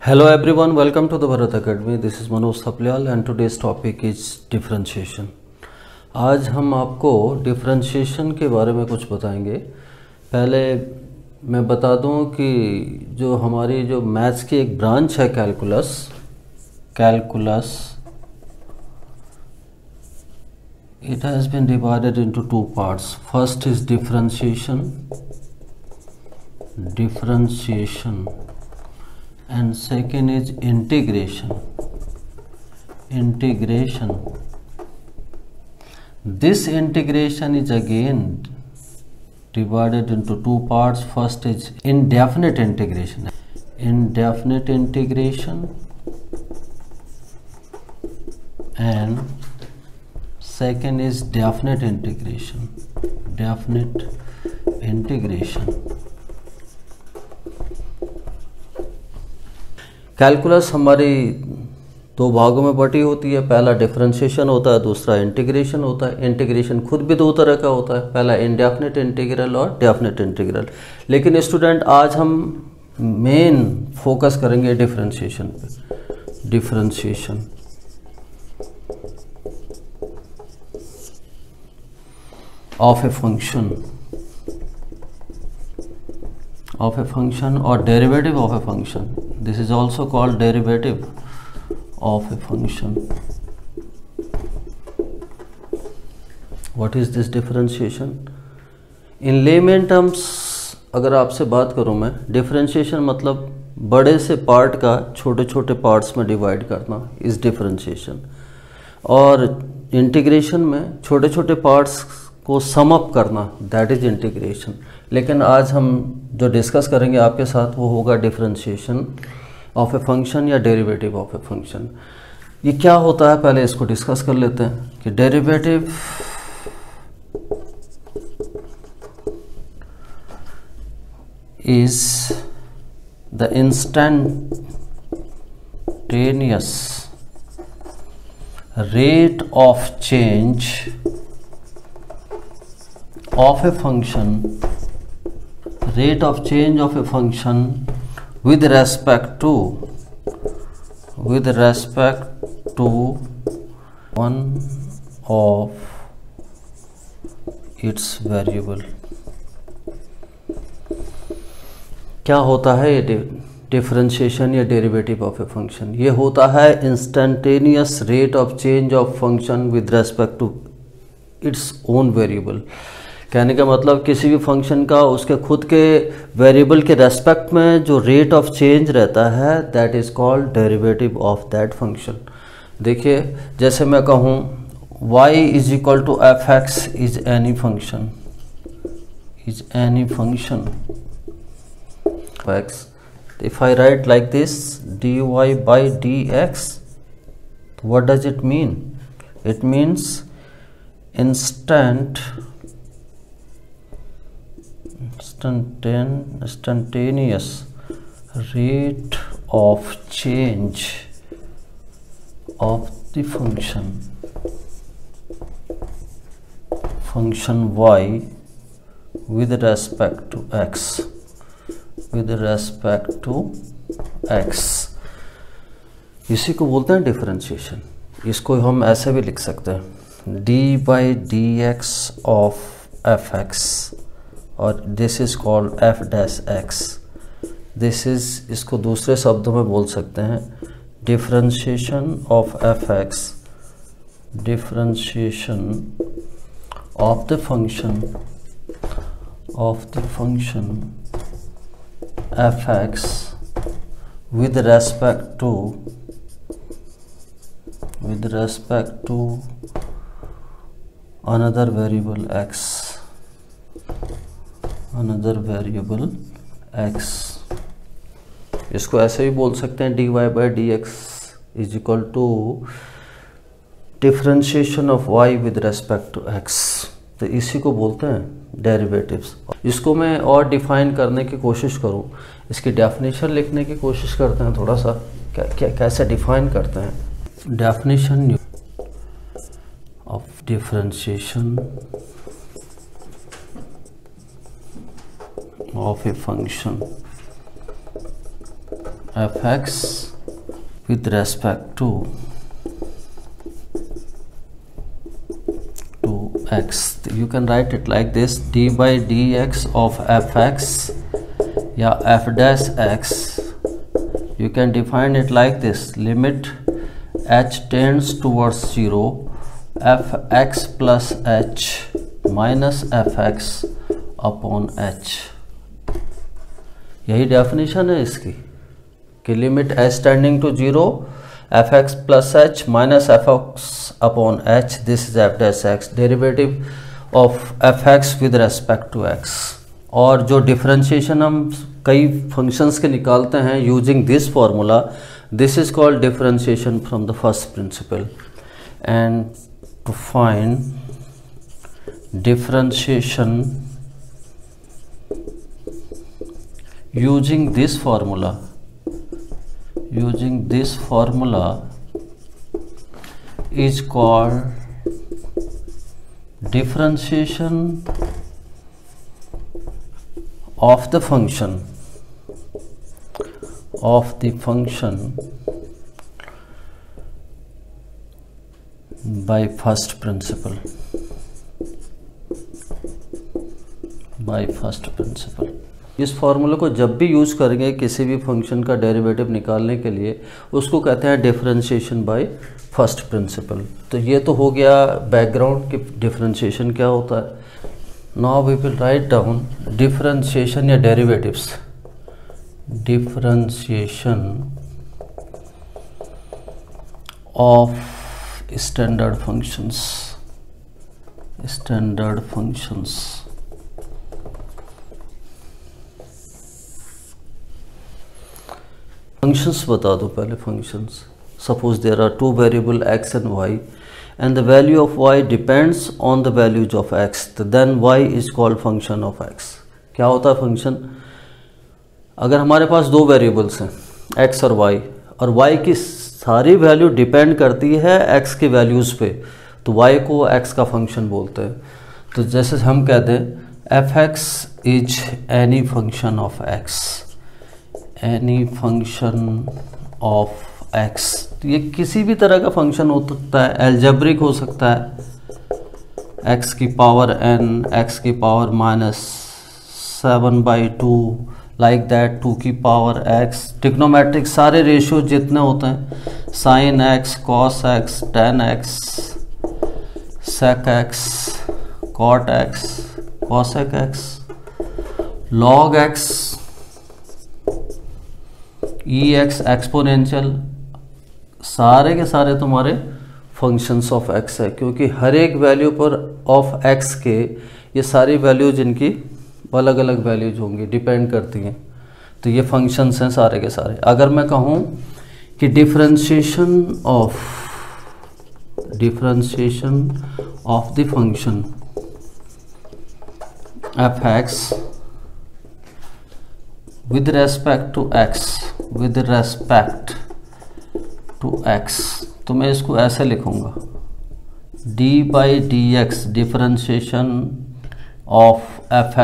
Hello everyone, welcome to the Bharat Academy. This is Manoj Thaplyal and today's topic is differentiation. आज हम आपको differentiation के बारे में कुछ बताएंगे. पहले मैं बता दूं कि जो हमारी जो मैथ्स की एक ब्रांच है calculus, it has been divided into two parts. First is differentiation and second is integration. This integration is again divided into two parts. First is indefinite integration and second is definite integration. Calculus हमारी दो भागों में बटी होती है. पहला differentiation होता है, दूसरा इंटीग्रेशन होता है. इंटीग्रेशन खुद भी दो तरह का होता है, पहला इंडेफिनिट इंटीग्रल और डेफिनिट इंटीग्रल. लेकिन स्टूडेंट आज हम मेन फोकस करेंगे डिफरेंशिएशन पे. Differentiation of A function or derivative of a function. This is also called derivative of a function. What is this differentiation? In layman terms अगर आपसे बात करूं मैं, differentiation मतलब बड़े से पार्ट का छोटे छोटे पार्ट्स में डिवाइड करना इस डिफरेंशिएशन, और इंटीग्रेशन में छोटे छोटे पार्ट्स को सम अप करना, दैट इज इंटीग्रेशन. लेकिन आज हम जो डिस्कस करेंगे आपके साथ वो होगा डिफरेंशिएशन ऑफ ए फंक्शन या डेरिवेटिव ऑफ ए फंक्शन. ये क्या होता है पहले इसको डिस्कस कर लेते हैं कि derivative is the instantaneous rate of change of a function, rate of change of a function with respect to one of its variable. क्या होता है ये डिफरेंशिएशन या डेरिवेटिव ऑफ ए फंक्शन? ये होता है instantaneous rate of change of function with respect to its own variable. कहने का मतलब किसी भी फंक्शन का उसके खुद के वेरिएबल के रेस्पेक्ट में जो रेट ऑफ चेंज रहता है, that is called derivative of that function. देखिए, जैसे मैं कहूँ y is equal to f x is any function x. If I write like this dy by dx, what does it mean? It means instantaneous rate of change of the function y with respect to x. इसी को बोलते हैं differentiation. इसको हम ऐसे भी लिख सकते हैं dy by dx of fx, और this is called f dash x. This is, इसको दूसरे शब्दों में बोल सकते हैं differentiation of fx, differentiation of the function fx with respect to another variable x. इसको ऐसे भी बोल सकते हैं dy by dx is equal to differentiation of y with respect to x. तो इसी को बोलते हैं डेरिवेटिव्स. इसको मैं और डिफाइन करने की कोशिश करूं, इसकी डेफिनेशन लिखने की कोशिश करते हैं थोड़ा सा. कैसे डिफाइन करते हैं? Definition of differentiation of a function f x with respect to x. You can write it like this: d by dx of fx या f dash x. You can define it like this: limit h tends towards 0 fx plus h minus fx upon h. यही definition है इसकी कि limit h tending to 0 fx plus h minus fx upon h. This is f dash x, derivative of fx with respect to x. और जो differentiation हम कई functions के निकालते हैं using this formula, this is called differentiation from the first principle. And to find differentiation using this formula is called differentiation of the function by first principle. इस फॉर्मूले को जब भी यूज़ करेंगे किसी भी फंक्शन का डेरिवेटिव निकालने के लिए, उसको कहते हैं डिफरेंशिएशन बाय फर्स्ट प्रिंसिपल. तो ये तो हो गया बैकग्राउंड कि डिफरेंशिएशन क्या होता है. Now we will write down differentiation या derivatives. Differentiation of standard functions. Functions बता दो पहले. Functions, suppose there are two variable x and y and the value of y depends on the values of x, then y is called function of x. क्या होता है function? अगर हमारे पास दो variables हैं x और y, और y की सारी वैल्यू डिपेंड करती है x की वैल्यूज़ पे, तो y को x का फंक्शन बोलते हैं. तो जैसे हम कहते हैं F x is any function of x, any function of x. तो ये किसी भी तरह का फंक्शन हो सकता है, एल्जेब्रिक हो सकता है, x की पावर n, x की पावर -7/2, लाइक दैट, 2 की पावर x. ट्रिग्नोमेट्रिक सारे रेशियो जितने होते हैं, sin x, cos x, tan x, sec x, cot x, cosec x, log x, ex, exponential, सारे के सारे तुम्हारे फंक्शंस ऑफ x है, क्योंकि हर एक वैल्यू पर ऑफ x के ये सारी वैल्यूज इनकी अलग अलग वैल्यूज होंगी, डिपेंड करती हैं. तो ये फंक्शंस हैं सारे के सारे. अगर मैं कहूँ कि differentiation of the function F x with respect to x, तो मैं इसको ऐसे लिखूंगा: d by dx differentiation of f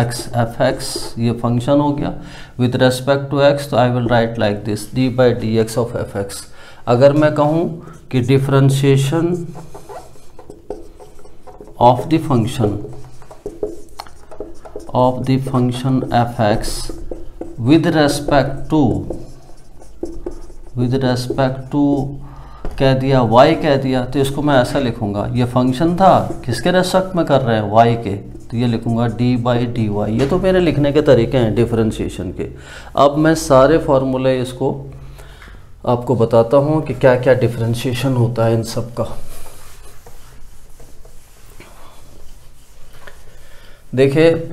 x, ये फंक्शन हो गया, विद रेस्पेक्ट टू x, तो I will write like this, d by dx of f x. अगर मैं कहूँ कि differentiation of the function F x with respect to कह दिया y कह दिया, तो इसको मैं ऐसा लिखूंगा, ये फंक्शन था किसके रेस्पेक्ट में कर रहे हैं, y के, तो ये लिखूंगा d by dy. ये तो मेरे लिखने के तरीके हैं डिफरेंशिएशन के. अब मैं सारे फॉर्मूले इसको आपको बताता हूँ कि क्या क्या डिफरेंशिएशन होता है इन सब का. देखिए,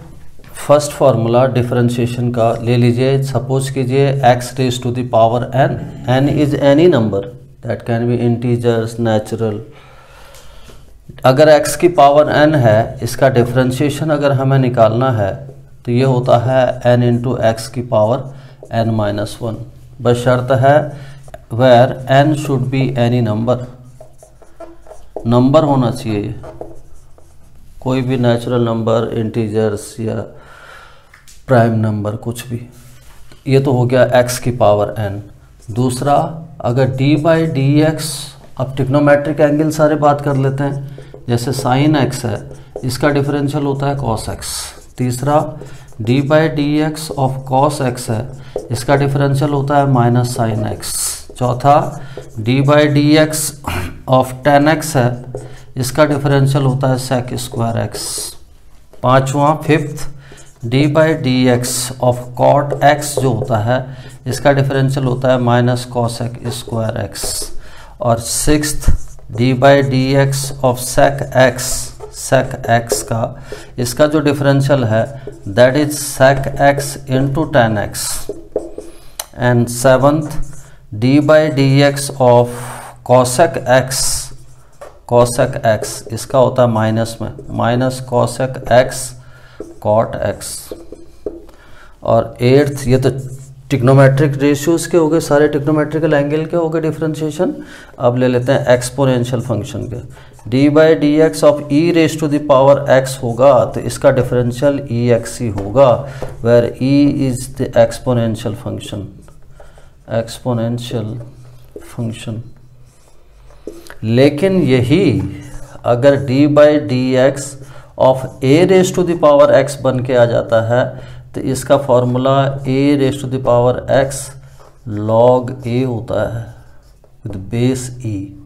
फर्स्ट फार्मूला डिफरेंशिएशन का ले लीजिए. सपोज कीजिए x raise to the power n, n is any number that can be integers, natural. अगर x की पावर n है, इसका डिफरेंशिएशन अगर हमें निकालना है तो ये होता है n इंटू एक्स की पावर n-1. बस शर्त है where n should be any number होना चाहिए, कोई भी नेचुरल नंबर, इंटीजर्स या प्राइम नंबर, कुछ भी. ये तो हो गया x की पावर n. दूसरा अगर डी बाई डी एक्स, अब ट्रिग्नोमेट्रिक एंगल सारे बात कर लेते हैं, जैसे साइन एक्स है इसका डिफरेंशियल होता है कॉस एक्स। तीसरा d by d x of cos x है, इसका डिफरेंशियल होता है माइनस साइन एक्स। चौथा d by d x of tan x है, इसका डिफरेंशियल होता है सेक स्क्वायर एक्स। पाँचवा fifth d by d x of cot x जो होता है इसका डिफरेंशियल होता है माइनस कॉसेक स्क्वायर एक्स। और sixth d by d x of sec x का इसका जो डिफरेंशियल है that is sec x into tan x. And seventh d by d x of cosec x इसका होता है माइनस में minus cosec x cot x. और eighth, ये तो ट्रिग्नोमेट्रिक रेशियोज के हो गए, सारे ट्रिग्नोमेट्रिकल एंगल के हो गए डिफरेंशिएशन। अब ले लेते हैं एक्सपोनेंशियल फंक्शन के। D by d x of e raise to the power x होगा तो इसका डिफरेंशियल ई एक्स ही होगा, where e is the exponential function. लेकिन यही अगर d by d x of a raise to the power x बन के आ जाता है तो इसका formula a raise to the power x log a होता है विद बेस ई।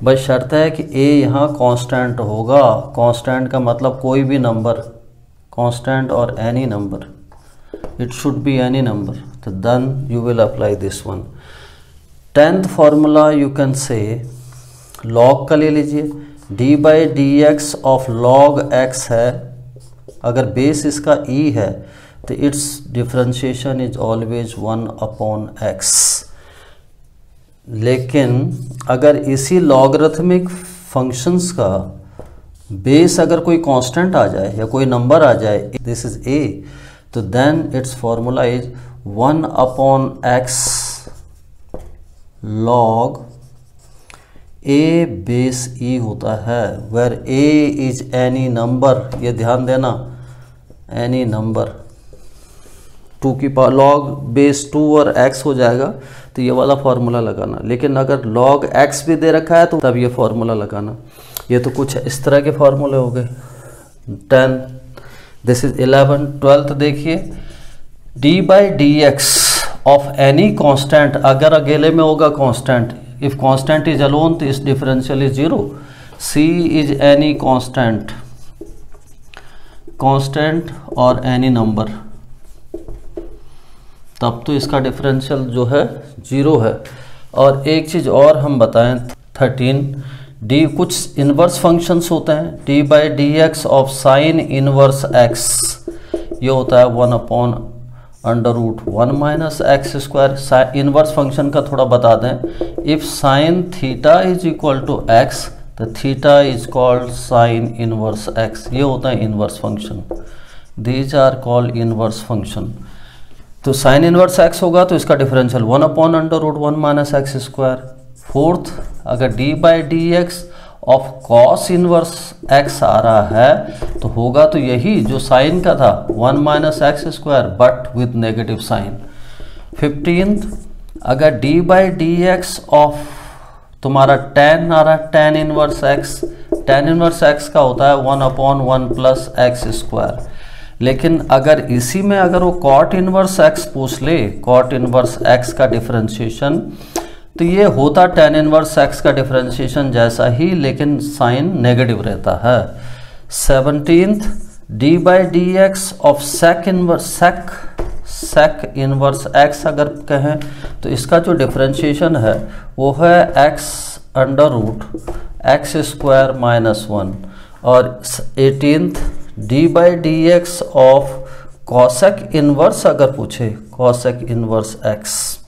बस शर्त है कि ए यहाँ कांस्टेंट होगा। कांस्टेंट का मतलब कोई भी नंबर, कांस्टेंट और any number, it should be any number, तो then you will apply this one. 10th formula you can say log का ले लीजिए। D by d x of log x है, अगर बेस इसका ई है तो it's differentiation is always 1 upon x. लेकिन अगर इसी लॉगरिथमिक फंक्शंस का बेस अगर कोई कांस्टेंट आ जाए या कोई नंबर आ जाए, दिस इज ए, तो then it's formula is 1 upon x log a base e होता है, where a is any number. ये ध्यान देना, एनी नंबर। 2 की पावर लॉग बेस 2 और x हो जाएगा तो ये वाला फॉर्मूला लगाना। लेकिन अगर log x भी दे रखा है तो तब ये फॉर्मूला लगाना। ये तो कुछ इस तरह के फॉर्मूले हो गए। 10, दिस इज 11। 12th देखिए, d by d x of any constant, अगर अकेले में होगा constant, if constant is alone तो इस differential is 0। C is any constant और एनी नंबर, तब तो इसका डिफरेंशियल जो है 0 है। और एक चीज़ और हम बताएं, 13 डी, कुछ इनवर्स फंक्शंस होते हैं। D by d x of sine inverse x, ये होता है 1 upon under root 1 minus x square. Inverse function का थोड़ा बता दें, if sine theta is equal to x तो theta is called sine inverse x. ये होता है inverse function, these are called inverse function. तो साइन इनवर्स एक्स होगा तो इसका differential 1 upon under root 1 minus x square. 4th, अगर d by d x of cos inverse x आ रहा है तो होगा तो यही जो साइन का था 1 minus x square but with negative sign. 15th, अगर d by d x of तुम्हारा tan आ रहा है, tan इनवर्स एक्स का होता है 1 अपॉन 1 प्लस एक्स स्क्वायर। लेकिन अगर इसी में अगर वो कॉट इनवर्स एक्स पूछ ले, कॉट इनवर्स एक्स का डिफरेंशिएशन, तो ये होता tan इनवर्स एक्स का डिफरेंशिएशन जैसा ही, लेकिन साइन नेगेटिव रहता है। 17th, d by d x of sec inverse x अगर कहें तो इसका जो डिफरेंशिएशन है वो है x under root x square minus 1। और 18th, d by d x of cosec inverse अगर पूछे, कॉसेक इनवर्स एक्स,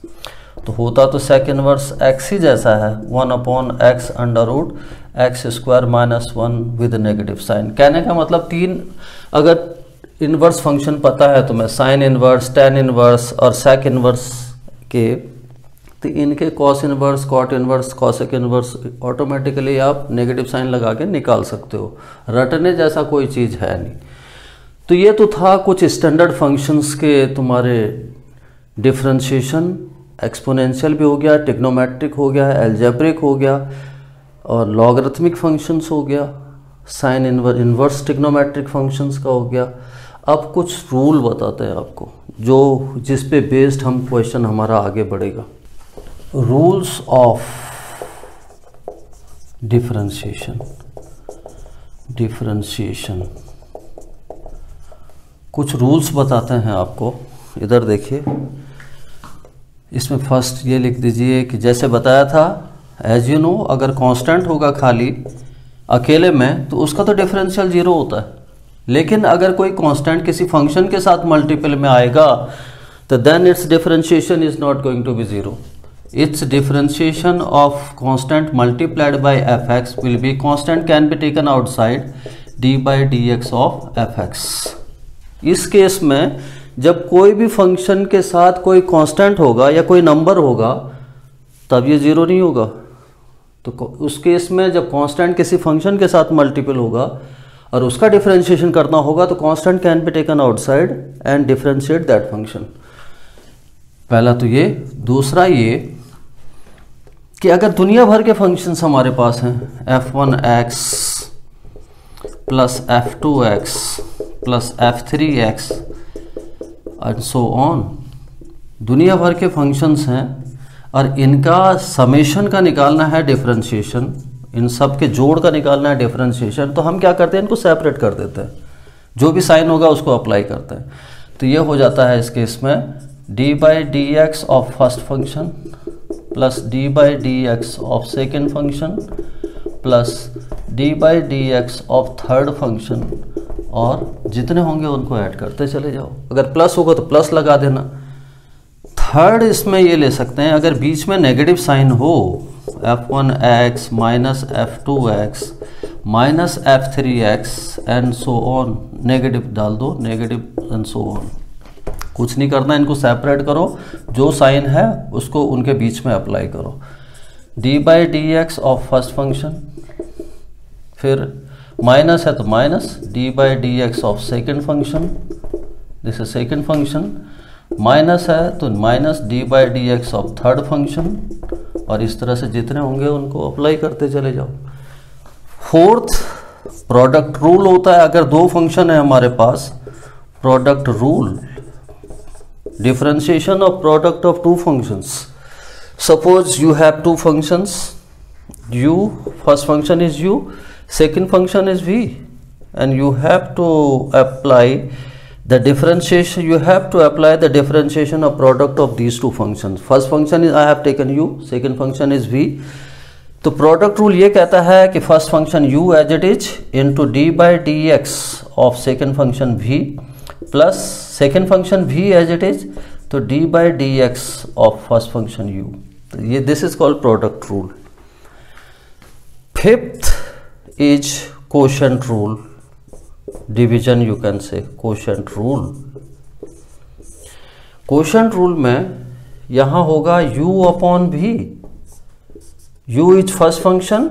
तो होता तो सेक इनवर्स एक्स ही जैसा है, 1 upon x under root x square minus 1 with negative sign. कहने का मतलब 3 अगर इनवर्स फंक्शन पता है तुम्हें, साइन इनवर्स, टेन इनवर्स और सेक इनवर्स के, तो इनके cos inverse, cot inverse, cosec inverse automatically आप नेगेटिव साइन लगा के निकाल सकते हो। रटने जैसा कोई चीज़ है नहीं। तो ये तो था कुछ स्टैंडर्ड फंक्शंस के तुम्हारे डिफरेंशिएशन एक्सपोनेंशियल भी हो गया, ट्रिग्नोमेट्रिक हो गया, एल्जेब्रिक हो गया और लॉगरिथमिक फंक्शंस हो गया, साइन इनवर्स ट्रिग्नोमेट्रिक फंक्शंस का हो गया। अब कुछ रूल बताते हैं आपको जो जिस पे बेस्ड हम क्वेश्चन हमारा आगे बढ़ेगा। Rules of differentiation. कुछ रूल्स बताते हैं आपको, इधर देखिए। इसमें फर्स्ट ये लिख दीजिए कि जैसे बताया था, एज यू नो, अगर कांस्टेंट होगा खाली अकेले में तो उसका तो डिफरेंशियल जीरो होता है, लेकिन अगर कोई कांस्टेंट किसी फंक्शन के साथ मल्टीपल में आएगा तो then its differentiation is not going to be zero. Its differentiation of constant multiplied by f x will be, constant can be taken outside, d by d x of f x. इस case में जब कोई भी function के साथ कोई constant होगा या कोई नंबर होगा तब ये जीरो नहीं होगा। तो उस केस में जब कांस्टेंट किसी फंक्शन के साथ मल्टीपल होगा और उसका डिफरेंशिएशन करना होगा तो constant can be taken outside and differentiate that function. पहला तो ये। दूसरा ये कि अगर दुनिया भर के फंक्शंस हमारे पास हैं, f1x plus f2x plus f3x and so on, दुनिया भर के फंक्शंस हैं और इनका समेशन का निकालना है डिफरेंशिएशन, इन सब के जोड़ का निकालना है डिफरेंशिएशन, तो हम क्या करते हैं, इनको सेपरेट कर देते हैं, जो भी साइन होगा उसको अप्लाई करते हैं। तो ये हो जाता है इस केस में D by d x of first function plus d by d x of second function plus d by d x of third function, और जितने होंगे उनको ऐड करते चले जाओ। अगर प्लस होगा तो प्लस लगा देना। थर्ड इसमें ये ले सकते हैं, अगर बीच में नेगेटिव साइन हो, f1x minus f2x minus f3x and so on, negative डाल दो, नेगेटिव एंड सो ऑन। कुछ नहीं करना, इनको सेपरेट करो, जो साइन है उसको उनके बीच में अप्लाई करो। D by d x of first function, फिर माइनस है तो minus D by d x of second function, this is second function, minus है तो minus D by d x of third function, और इस तरह से जितने होंगे उनको अप्लाई करते चले जाओ। फोर्थ प्रोडक्ट रूल होता है, अगर दो फंक्शन है हमारे पास, product rule, differentiation of product of two functions. Suppose you have two functions, u, first function is u, second function is v, and you have to apply the differentiation, you have to apply the differentiation of product of these two functions. First function is I have taken u, second function is v. तो product rule ये कहता है कि first function u as it is into d by d x of second function v plus second function v as it is, तो d by d x of first function u। तो ये this is called product rule. Fifth is quotient rule, division you can say quotient rule. Quotient rule में यहां होगा u upon v, u is first function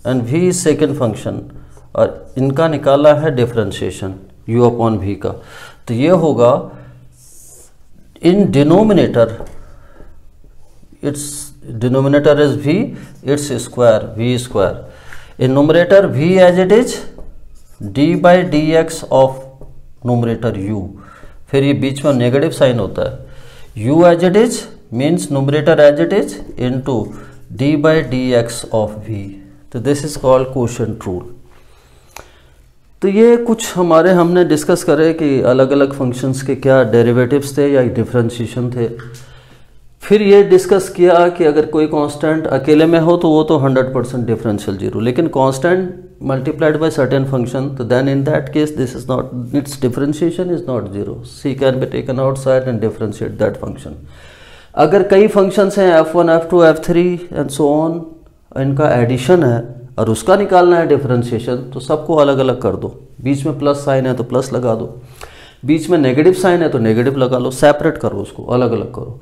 and v is second function, और इनका निकाला है differentiation u upon v का। तो ये होगा in denominator, its denominator is v, its square v square, in numerator v as it is d by d x of numerator u, फिर ये बीच में नेगेटिव साइन होता है, u as it is means numerator as it is into d by d x of v। तो this is called quotient rule. तो ये कुछ हमारे हमने डिस्कस करे कि अलग अलग फंक्शंस के क्या डेरिवेटिव्स थे या डिफरेंशिएशन थे। फिर ये डिस्कस किया कि अगर कोई कांस्टेंट अकेले में हो तो वो तो 100% डिफरेंशियल जीरो, लेकिन constant multiplied by certain function, तो then in that case this is not, it's differentiation is not zero, c can be taken outside and differentiate that function. अगर कई फंक्शंस हैं f1 f2 f3 and so on, इनका addition है और उसका निकालना है डिफरेंशिएशन, तो सबको अलग अलग कर दो। बीच में प्लस साइन है तो प्लस लगा दो, बीच में नेगेटिव साइन है तो नेगेटिव लगा लो, सेपरेट करो उसको, अलग अलग करो।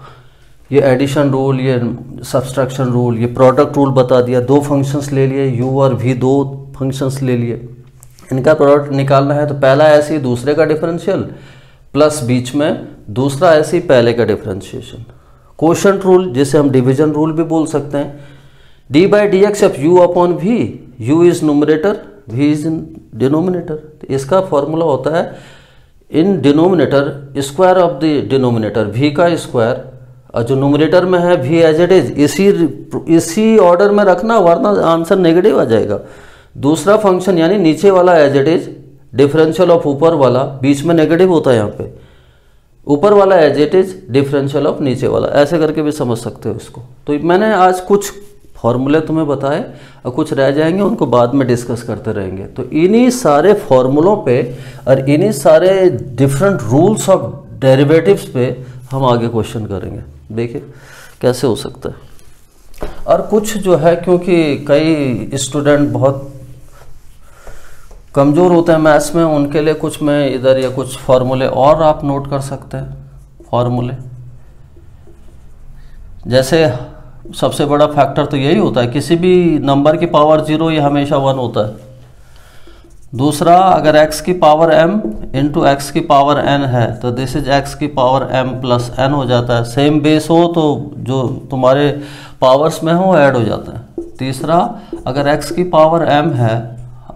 ये एडिशन रूल, ये सब्सट्रैक्शन रूल, ये प्रोडक्ट रूल बता दिया। दो फंक्शंस ले लिए, u और v, दो फंक्शंस ले लिए, इनका प्रोडक्ट निकालना है तो पहला ऐसे ही दूसरे का डिफरेंशियल प्लस बीच में दूसरा ऐसे ही पहले का डिफरेंशिएशन। कोशेंट रूल, जिसे हम डिवीजन रूल भी बोल सकते हैं, d by d x of u upon v, u is numerator, v is in denominator. तो इसका फॉर्मूला होता है in denominator square of the denominator, v का स्क्वायर, और जो न्यूमरेटर में है वी एज इट इज, इसी ऑर्डर में रखना, वरना आंसर नेगेटिव आ जाएगा। दूसरा फंक्शन यानी नीचे वाला as it is, differential of ऊपर वाला, बीच में नेगेटिव होता है यहाँ पे, ऊपर वाला as it is, differential of नीचे वाला, ऐसे करके भी समझ सकते हो इसको। तो मैंने आज कुछ फॉर्मूले तुम्हें बताए और कुछ रह जाएंगे, उनको बाद में डिस्कस करते रहेंगे। तो इन्हीं सारे फॉर्मूलों पे और इन्हीं सारे डिफरेंट रूल्स ऑफ डेरिवेटिव्स पे हम आगे क्वेश्चन करेंगे। देखिए कैसे हो सकता है। और कुछ जो है, क्योंकि कई स्टूडेंट बहुत कमज़ोर होते हैं मैथ्स में, उनके लिए कुछ मैं इधर या कुछ फॉर्मूले और आप नोट कर सकते हैं। फॉर्मूले जैसे सबसे बड़ा फैक्टर तो यही होता है, किसी भी नंबर की पावर 0 ये हमेशा 1 होता है। दूसरा, अगर x की पावर m इंटू एक्स की पावर n है तो दिस इज x की पावर m प्लस n हो जाता है। सेम बेस हो तो जो तुम्हारे पावर्स में हो ऐड हो जाता है। तीसरा, अगर x की पावर m है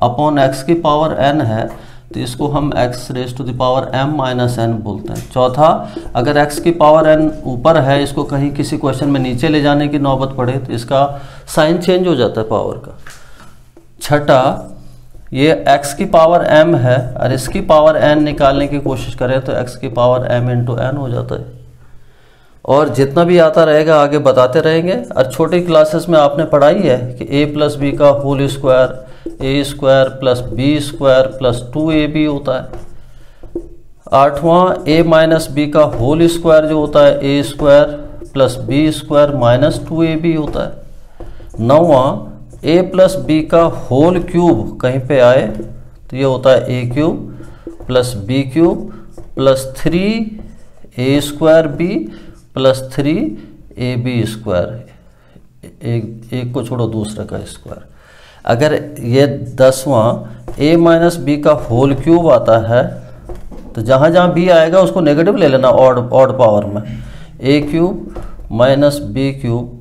अपॉन x की पावर n है तो इसको हम x raise to the power m minus n बोलते हैं। चौथा, अगर x की पावर n ऊपर है, इसको कहीं किसी क्वेश्चन में नीचे ले जाने की नौबत पड़े तो इसका साइन चेंज हो जाता है पावर का। छठा, ये x की पावर m है और इसकी पावर n निकालने की कोशिश करें तो x की पावर m इंटू n हो जाता है। और जितना भी आता रहेगा आगे बताते रहेंगे। और छोटी क्लासेस में आपने पढ़ाई है कि a प्लस बी का whole square a square plus b square plus 2ab होता है। आठवां, a माइनस बी का होल स्क्वायर जो होता है a square plus b square minus 2ab होता है। नौवां, a प्लस बी का होल क्यूब कहीं पे आए तो ये होता है a cube plus b cube plus 3a square b plus 3ab square, एक को छोड़ो दूसरे का स्क्वायर। अगर ये 10वां a माइनस बी का होल क्यूब आता है तो जहाँ जहाँ b आएगा उसको नेगेटिव ले लेना ऑड पावर में, a cube minus b cube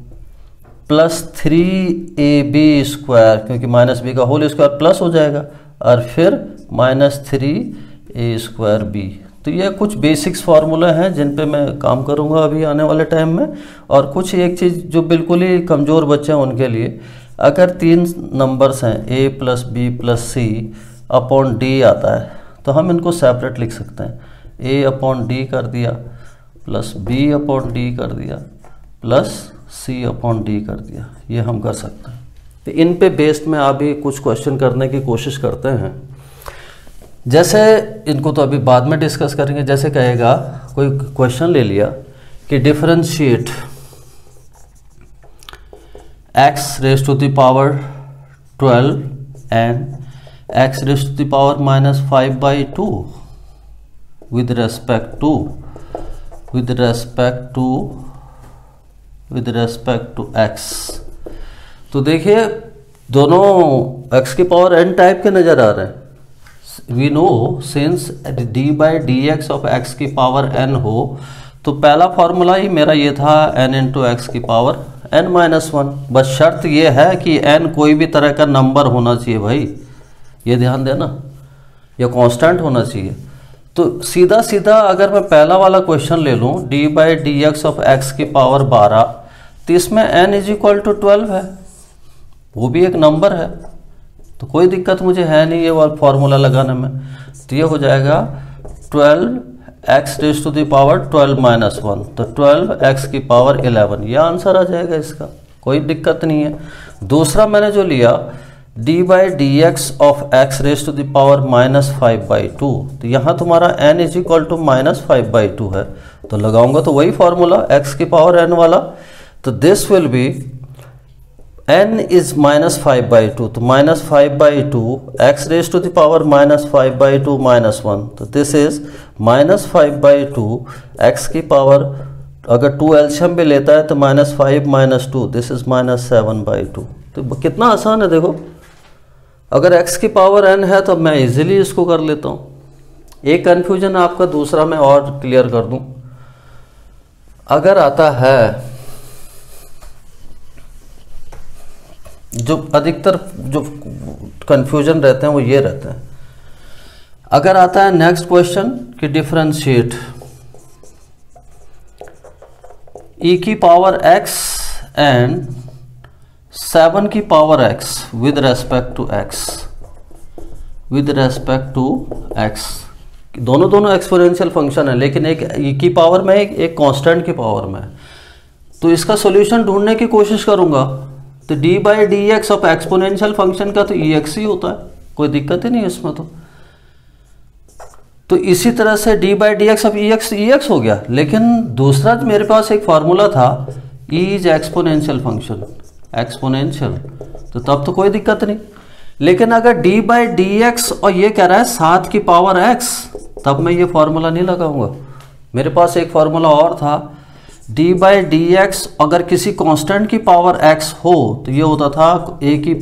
plus 3ab square, क्योंकि माइनस बी का होल स्क्वायर प्लस हो जाएगा, और फिर माइनस 3a स्क्वायर बी। तो ये कुछ बेसिक्स फार्मूला हैं जिन पे मैं काम करूँगा अभी आने वाले टाइम में। और कुछ एक चीज़ जो बिल्कुल ही कमज़ोर बच्चे हैं उनके लिए, अगर 3 नंबर्स हैं a plus b plus c upon d आता है तो हम इनको सेपरेट लिख सकते हैं। a अपॉन डी कर दिया प्लस b अपॉन डी कर दिया प्लस c अपॉन डी कर दिया, ये हम कर सकते हैं। तो इन पे बेस्ड में अभी कुछ क्वेश्चन करने की कोशिश करते हैं। जैसे इनको तो अभी बाद में डिस्कस करेंगे। जैसे कहेगा कोई क्वेश्चन ले लिया कि differentiate x raise to the power 12 and x raise to the power minus 5/2 with respect to x। तो देखिए दोनों x की पावर n टाइप के नज़र आ रहे हैं। We know since d by d x of x की पावर n हो तो पहला फॉर्मूला ही मेरा ये था n इंटू एक्स की पावर n माइनस 1। बस शर्त ये है कि n कोई भी तरह का नंबर होना चाहिए भाई, ये ध्यान देना, या कांस्टेंट होना चाहिए। तो सीधा सीधा अगर मैं पहला वाला क्वेश्चन ले लूँ d by d x of x की पावर 12, तो इसमें n इज इक्वल टू 12 है, वो भी एक नंबर है, तो कोई दिक्कत मुझे है नहीं ये वाला फॉर्मूला लगाने में। तो ये हो जाएगा 12x raise to the power 12 minus 1, तो 12x की पावर 11, ये आंसर आ जाएगा इसका, कोई दिक्कत नहीं है। दूसरा मैंने जो लिया d by d x of x raise to the power minus 5/2, तो यहाँ तुम्हारा n is equal to minus 5/2 है, तो लगाऊंगा तो वही फॉर्मूला x की पावर n वाला। तो this will be n is minus 5/2, तो minus 5/2 x raise to the power minus 5/2 minus 1, तो दिस इज माइनस 5/2 x की पावर, अगर 2 एलसीएम भी लेता है तो minus 5 minus 2, this is minus 7/2। तो कितना आसान है देखो, अगर x की पावर n है तो मैं इजीली इसको कर लेता हूँ। एक कन्फ्यूजन आपका दूसरा मैं और क्लियर कर दूँ। अगर आता है, जो अधिकतर जो कंफ्यूजन रहते हैं वो ये रहते हैं, अगर आता है नेक्स्ट क्वेश्चन कि डिफरेंशिएट e की पावर x एंड 7 की power x with respect to x, with respect to x, दोनों एक्सपोनेंशियल फंक्शन है, लेकिन एक e की पावर में एक कांस्टेंट की पावर में। तो इसका सॉल्यूशन ढूंढने की कोशिश करूंगा, तो d by d x of exponential function का तो ex ही होता है, कोई दिक्कत ही नहीं इसमें। तो इसी तरह से d by d x of ex हो गया, लेकिन दूसरा मेरे पास एक फार्मूला था e is exponential function, exponential, तो तब तो कोई दिक्कत नहीं। लेकिन अगर d बाई डी एक्स और ये कह रहा है 7 की पावर x, तब मैं ये फार्मूला नहीं लगाऊंगा। मेरे पास एक फार्मूला और था, d बाई डी एक्स अगर किसी कांस्टेंट की पावर x हो तो ये होता था a की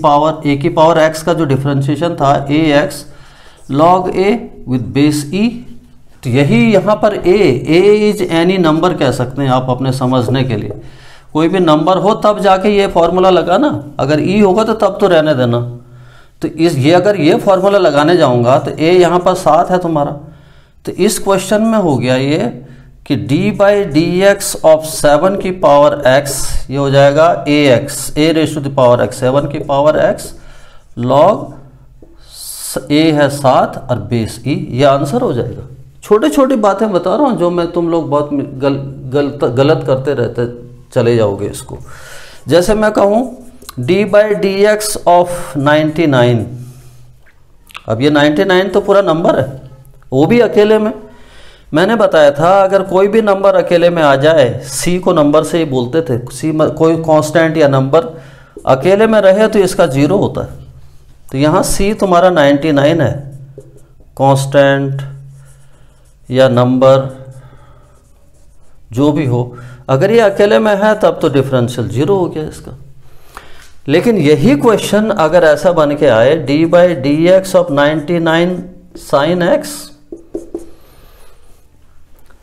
पावर x का जो डिफरेंशिएशन था ax log a with base e। तो यही यहाँ पर a इज एनी नंबर कह सकते हैं आप अपने समझने के लिए, कोई भी नंबर हो तब जाके ये फॉर्मूला लगाना, अगर e होगा तो तब तो रहने देना। तो अगर ये फॉर्मूला लगाने जाऊंगा तो a यहाँ पर 7 है तुम्हारा, तो इस क्वेश्चन में हो गया ये कि d by d x of 7 की पावर x, ये हो जाएगा a raise to the power x, 7 की पावर x log a है 7 और बेस e, ये आंसर हो जाएगा। छोटे छोटी बातें बता रहा हूँ जो मैं तुम लोग बहुत गलत करते रहते चले जाओगे इसको। जैसे मैं कहूँ d by d x of 99, अब ये 99 तो पूरा नंबर है, वो भी अकेले में। मैंने बताया था अगर कोई भी नंबर अकेले में आ जाए, c को नंबर से ही बोलते थे, c कोई कांस्टेंट या नंबर अकेले में रहे तो इसका 0 होता है। तो यहाँ c तुम्हारा 99 है, कांस्टेंट या नंबर जो भी हो, अगर ये अकेले में है तब तो डिफरेंशियल 0 हो गया इसका। लेकिन यही क्वेश्चन अगर ऐसा बन के आए d by d x of 99 sine x,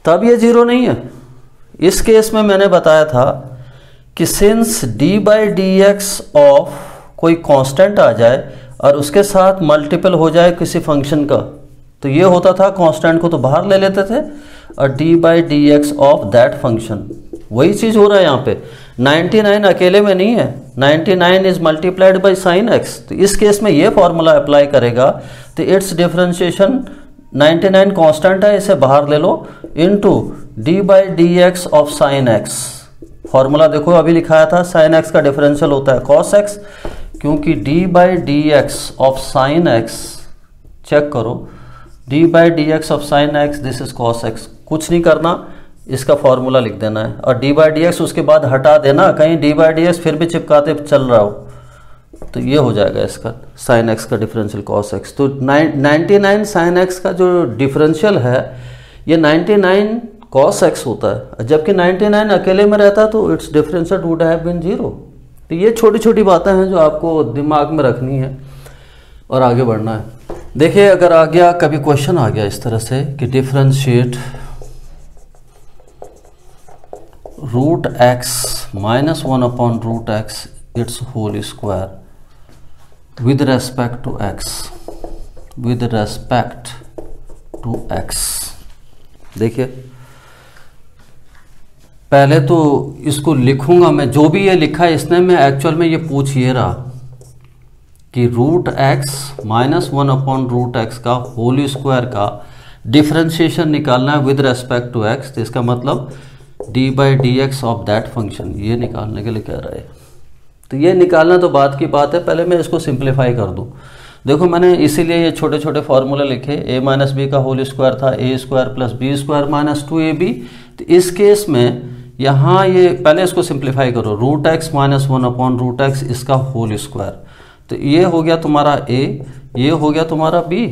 तब ये 0 नहीं है। इस केस में मैंने बताया था कि since d by d x of कोई कांस्टेंट आ जाए और उसके साथ मल्टीपल हो जाए किसी फंक्शन का, तो ये होता था कांस्टेंट को तो बाहर ले लेते थे और d by d x of that function, वही चीज़ हो रहा है यहाँ पे। 99 अकेले में नहीं है, 99 is multiplied by sine x, तो इस केस में ये फॉर्मूला अप्लाई करेगा तो इट्स डिफरेंशिएशन 99 कांस्टेंट है, इसे बाहर ले लो, into d by d x of sine x। Formula देखो अभी लिखाया था, साइन x का डिफरेंशियल होता है cos x, क्योंकि d by d x of sine x, check करो, d by d x of sine x this is cos x, कुछ नहीं करना, इसका फॉर्मूला लिख देना है और d बाई डी एक्स उसके बाद हटा देना, कहीं d बाई डी एक्स फिर भी चिपकाते चल रहा हो तो ये हो जाएगा इसका साइन x का डिफरेंशियल cos x। तो 99 साइन x का जो डिफरेंशियल है ये 99 cos x होता है, जबकि 99 अकेले में रहता तो it's differential would have been 0। तो ये छोटी छोटी बातें हैं जो आपको दिमाग में रखनी है और आगे बढ़ना है। देखिए अगर आ गया कभी क्वेश्चन आ गया इस तरह से कि differentiate root x minus 1 upon root x it's whole square with respect to x, with respect to x. देखिए पहले तो इसको लिखूंगा मैं, जो भी ये लिखा है इसने में एक्चुअल में ये पूछ ये रहा कि root x minus 1 upon root x का होल स्क्वायर का डिफरेंशिएशन निकालना है विद रेस्पेक्ट टू एक्स, तो इसका मतलब d by d x of that function, ये निकालने के लिए कह रहा है। तो ये निकालना तो बात की बात है, पहले मैं इसको सिंप्लीफाई कर दूं। देखो मैंने इसीलिए ये छोटे छोटे फॉर्मूले लिखे, a माइनस बी का होल स्क्वायर था a square plus b square minus 2ab। तो इस केस में यहाँ ये पहले इसको सिंप्लीफाई करो, root x minus 1 upon root x इसका होल स्क्वायर, तो ये हो गया तुम्हारा a, ये हो गया तुम्हारा b।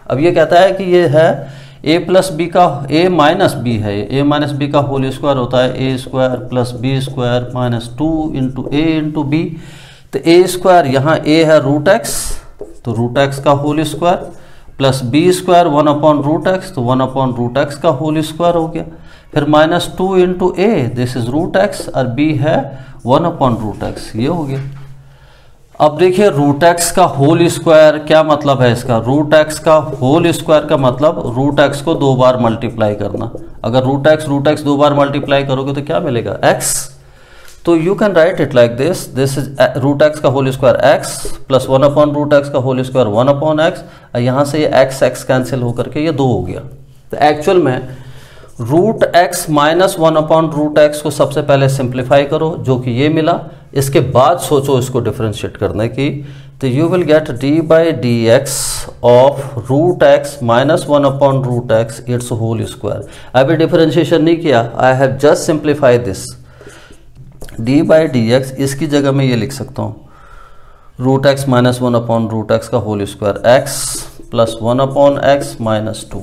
अब ये कहता है कि ये है a प्लस बी का, a माइनस बी है, a माइनस बी का होल स्क्वायर होता है a square plus b square minus 2 into a into b. तो a स्क्वायर यहाँ a है रूट एक्स, तो रूट एक्स का whole square plus b square 1/√x, तो 1/√x का होल स्क्वायर हो गया। फिर -2 into A, this is √x, और b है 1/√x, ये हो गया। अब देखिए √x का होल स्क्वायर क्या मतलब है इसका? √x का होल स्क्वायर का मतलब √x को 2 बार मल्टीप्लाई करना। अगर √x 2 बार मल्टीप्लाई करोगे तो क्या मिलेगा? x। तो you can write it like this, this is √x का whole square x plus 1/√x का होल स्क्वायर 1/x, और यहाँ से ये x कैंसिल होकर के ये 2 हो गया। तो एक्चुअल में √x माइनस 1/√x को सबसे पहले सिंप्लीफाई करो, जो कि ये मिला। इसके बाद सोचो इसको डिफरेंशिएट करने की, तो you will get d/dx of √x minus 1/√x it's whole square. अभी डिफरेंशिएशन नहीं किया, I have just simplify this. d/dx इसकी जगह में ये लिख सकता हूँ √x माइनस 1/√x का whole square x plus 1/x minus 2।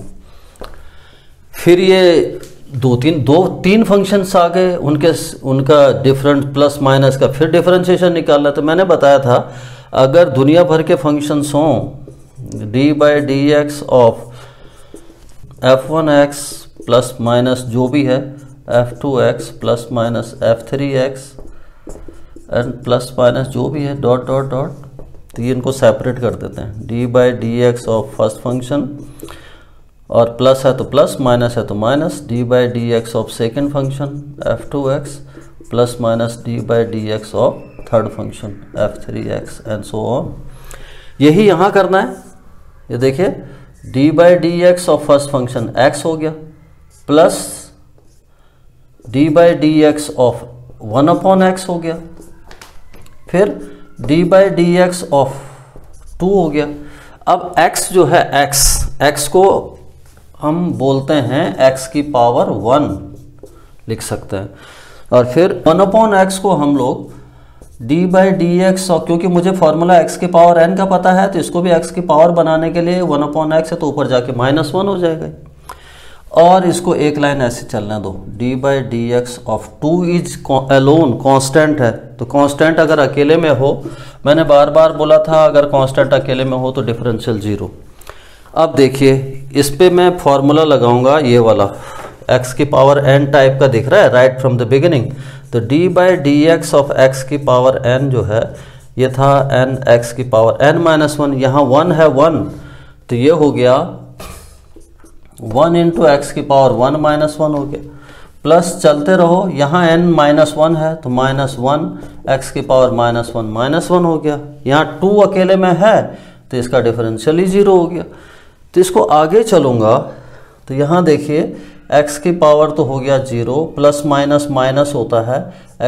फिर ये दो तीन फंक्शंस आ गए, उनका डिफरेंट प्लस माइनस का फिर डिफरेंशिएशन निकालना। तो मैंने बताया था अगर दुनिया भर के फंक्शंस हों d/dx of f1x plus minus जो भी है f2x plus minus f3x and plus minus जो भी है डॉट डॉट डॉट, तो ये इनको सेपरेट कर देते हैं। d/dx ऑफ फर्स्ट फंक्शन, और प्लस है तो प्लस, माइनस है तो minus, d/dx of second function f2x plus minus d/dx of third function f3x and so on. यही यहाँ करना है। ये देखिए d/dx of first function x हो गया प्लस d/dx ऑफ 1/x हो गया, फिर d/dx ऑफ 2 हो गया। अब x जो है x को हम बोलते हैं x की पावर 1 लिख सकते हैं, और फिर 1/x को हम लोग d/dx, और क्योंकि मुझे फॉर्मूला x की पावर n का पता है तो इसको भी x की पावर बनाने के लिए 1/x है तो ऊपर जाके -1 हो जाएगा। और इसको एक लाइन ऐसे चलने दो, d/dx of 2 is alone constant है, तो कांस्टेंट अगर अकेले में हो, मैंने बार बार बोला था अगर कांस्टेंट अकेले में हो तो डिफरेंशियल 0। अब देखिए इस पे मैं फॉर्मूला लगाऊंगा, ये वाला x की पावर n टाइप का दिख रहा है राइट फ्रॉम द बिगिनिंग। तो d/dx ऑफ x की पावर n जो है ये था n x की पावर n-1, यहाँ 1 है 1, तो ये हो गया 1 इंटू x की पावर 1-1 हो गया, प्लस चलते रहो, यहाँ n-1 है तो -1 x की पावर -1 हो गया, यहाँ 2 अकेले में है तो इसका डिफरेंशियल ही 0 हो गया। तो इसको आगे चलूँगा तो यहाँ देखिए x की पावर तो हो गया 0, प्लस माइनस माइनस होता है